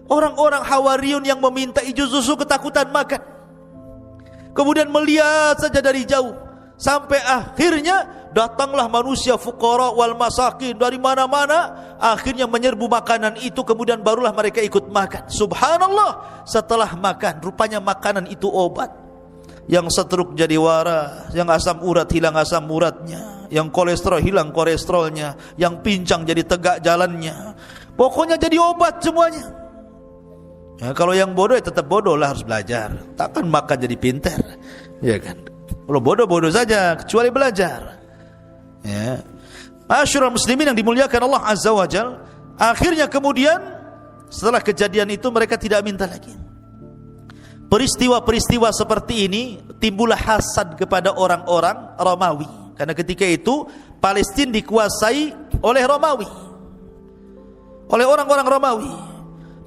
Orang-orang Hawariyun yang meminta justru ketakutan makan. Kemudian melihat saja dari jauh. Sampai akhirnya datanglah manusia fuqara wal masakin dari mana-mana. Akhirnya menyerbu makanan itu. Kemudian barulah mereka ikut makan. Subhanallah. Setelah makan, rupanya makanan itu obat. Yang setruk jadi waras, yang asam urat hilang asam uratnya, yang kolesterol hilang kolesterolnya, yang pincang jadi tegak jalannya. Pokoknya jadi obat semuanya. Ya, kalau yang bodoh ya tetap bodoh lah, harus belajar. Takkan makan jadi pintar, ya kan? Kalau bodoh-bodoh saja, kecuali belajar. Ya. Masyarul muslimin yang dimuliakan Allah Azza wa Jal. Akhirnya kemudian setelah kejadian itu mereka tidak minta lagi. Peristiwa-peristiwa seperti ini timbullah hasad kepada orang-orang Romawi. Karena ketika itu Palestina dikuasai oleh Romawi, oleh orang-orang Romawi.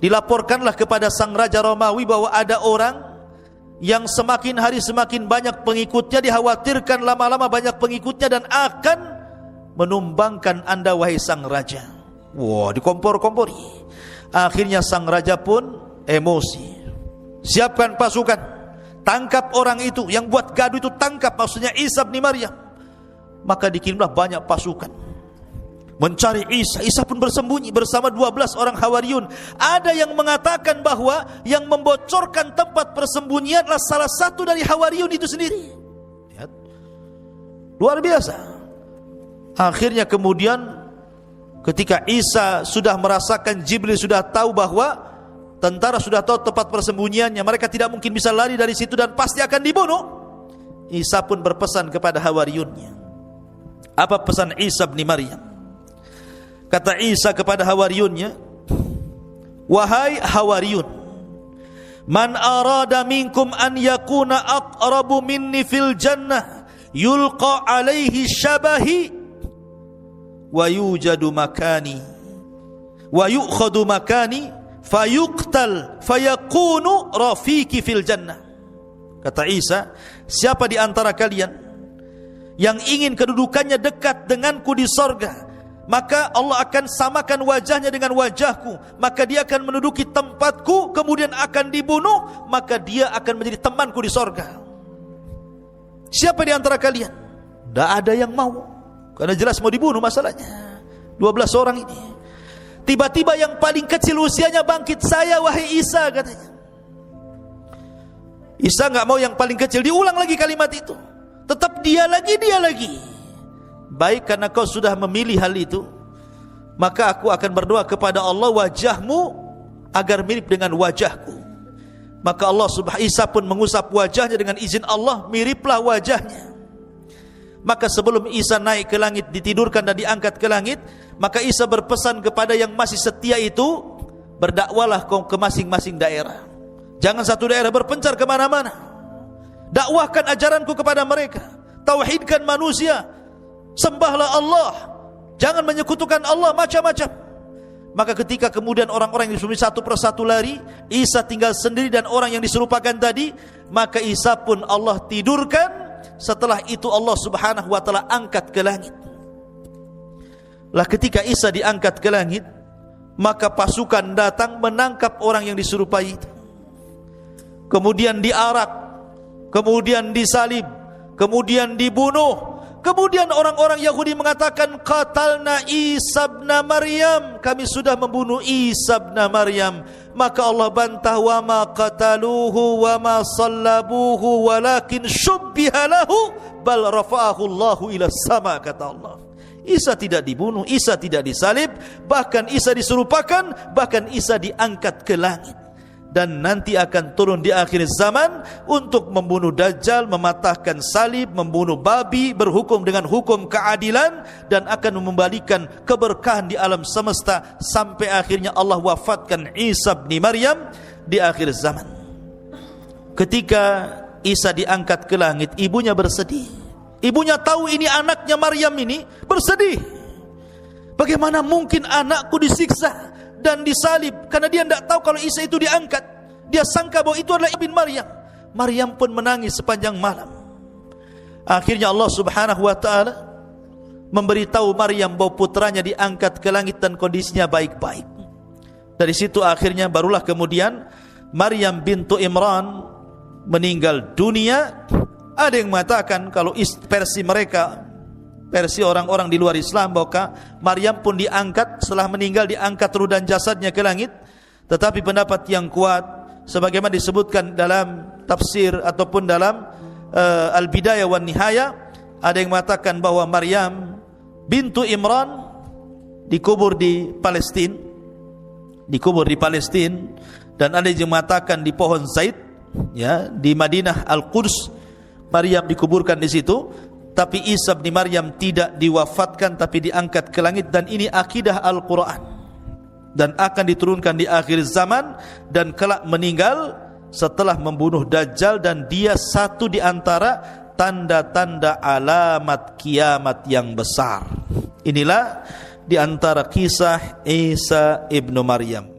Dilaporkanlah kepada sang raja Romawi bahwa ada orang yang semakin hari semakin banyak pengikutnya, dikhawatirkan lama-lama banyak pengikutnya dan akan menumbangkan anda wahai sang raja. Wah, dikompor-kompori. Akhirnya sang raja pun emosi. Siapkan pasukan, tangkap orang itu yang buat gaduh itu, tangkap, maksudnya Isa bin Maryam. Maka dikirimlah banyak pasukan mencari Isa. Isa pun bersembunyi bersama 12 orang Hawariyun. Ada yang mengatakan bahwa yang membocorkan tempat persembunyian adalah salah satu dari Hawariyun itu sendiri. Lihat, luar biasa. Akhirnya kemudian ketika Isa sudah merasakan, Jibril sudah tahu bahwa tentara sudah tahu tempat persembunyiannya, mereka tidak mungkin bisa lari dari situ dan pasti akan dibunuh. Isa pun berpesan kepada Hawariyunnya. Apa pesan Isa bin Maryam? Kata Isa kepada Hawariyunnya, wahai Hawariyun, man arada minkum an yakuna aqrabu minni fil jannah yulqa alaihi syabahi wa yujadu makani wa yu'khadu makani fayuqtal fayakunu rafiki fil jannah. Kata Isa, siapa di antara kalian yang ingin kedudukannya dekat denganku di sorga, maka Allah akan samakan wajahnya dengan wajahku, maka dia akan menduduki tempatku, kemudian akan dibunuh, maka dia akan menjadi temanku di sorga. Siapa di antara kalian? Tidak ada yang mau, karena jelas mau dibunuh masalahnya. 12 orang ini. Tiba-tiba yang paling kecil usianya bangkit, saya wahai Isa, katanya. Isa enggak mau yang paling kecil. Diulang lagi kalimat itu. Tetap dia lagi, dia lagi. Baik, karena kau sudah memilih hal itu, maka aku akan berdoa kepada Allah, wajahmu agar mirip dengan wajahku. Maka Allah subhanahu Isa pun mengusap wajahnya dengan izin Allah, miriplah wajahnya. Maka sebelum Isa naik ke langit, ditidurkan dan diangkat ke langit, maka Isa berpesan kepada yang masih setia itu, berdakwalah kau ke masing-masing daerah. Jangan satu daerah berpencar kemana-mana. Dakwahkan ajaranku kepada mereka. Tauhidkan manusia. Sembahlah Allah. Jangan menyekutukan Allah macam-macam. Maka ketika kemudian orang-orang yang disuruh satu persatu lari, Isa tinggal sendiri dan orang yang diserupakan tadi, maka Isa pun Allah tidurkan. Setelah itu Allah subhanahu wa ta'ala angkat ke langit. Lah ketika Isa diangkat ke langit, maka pasukan datang menangkap orang yang diserupai itu. Kemudian diarak, kemudian disalib, kemudian dibunuh. Kemudian orang-orang Yahudi mengatakan, qatalna Isa bin Maryam, kami sudah membunuh Isa bin Maryam. Maka Allah bantah, wa ma qataluhu wa ma sallabuhu walakin syubbiha lahu bal rafa'ahu Allahu ila sama, kata Allah. Isa tidak dibunuh, Isa tidak disalib, bahkan Isa diserupakan, bahkan Isa diangkat ke langit. Dan nanti akan turun di akhir zaman untuk membunuh Dajjal, mematahkan salib, membunuh babi, berhukum dengan hukum keadilan, dan akan membalikan keberkahan di alam semesta sampai akhirnya Allah wafatkan Isa bin Maryam di akhir zaman. Ketika Isa diangkat ke langit, ibunya bersedih. Ibunya tahu ini anaknya Maryam, ini bersedih. Bagaimana mungkin anakku disiksa dan disalib, karena dia tidak tahu kalau Isa itu diangkat. Dia sangka bahwa itu adalah ibn Maryam. Maryam pun menangis sepanjang malam. Akhirnya Allah Subhanahu wa taala memberitahu Maryam bahwa putranya diangkat ke langit dan kondisinya baik-baik. Dari situ akhirnya barulah kemudian Maryam bintu Imran meninggal dunia. Ada yang mengatakan kalau versi mereka, versi orang-orang di luar Islam, bahwa Maryam pun diangkat setelah meninggal, diangkat ruh dan jasadnya ke langit. Tetapi pendapat yang kuat, sebagaimana disebutkan dalam tafsir ataupun dalam Al-Bidayah wan Nihayah, ada yang mengatakan bahwa Maryam bintu Imran dikubur di Palestina, dan ada yang mengatakan di pohon Zaid, ya, di Madinah Al-Quds. Maryam dikuburkan di situ. Tapi Isa bin Maryam tidak diwafatkan, tapi diangkat ke langit. Dan ini akidah Al-Quran, dan akan diturunkan di akhir zaman, dan kelak meninggal setelah membunuh Dajjal. Dan dia satu di antara tanda-tanda alamat kiamat yang besar. Inilah di antara kisah Isa ibnu Maryam.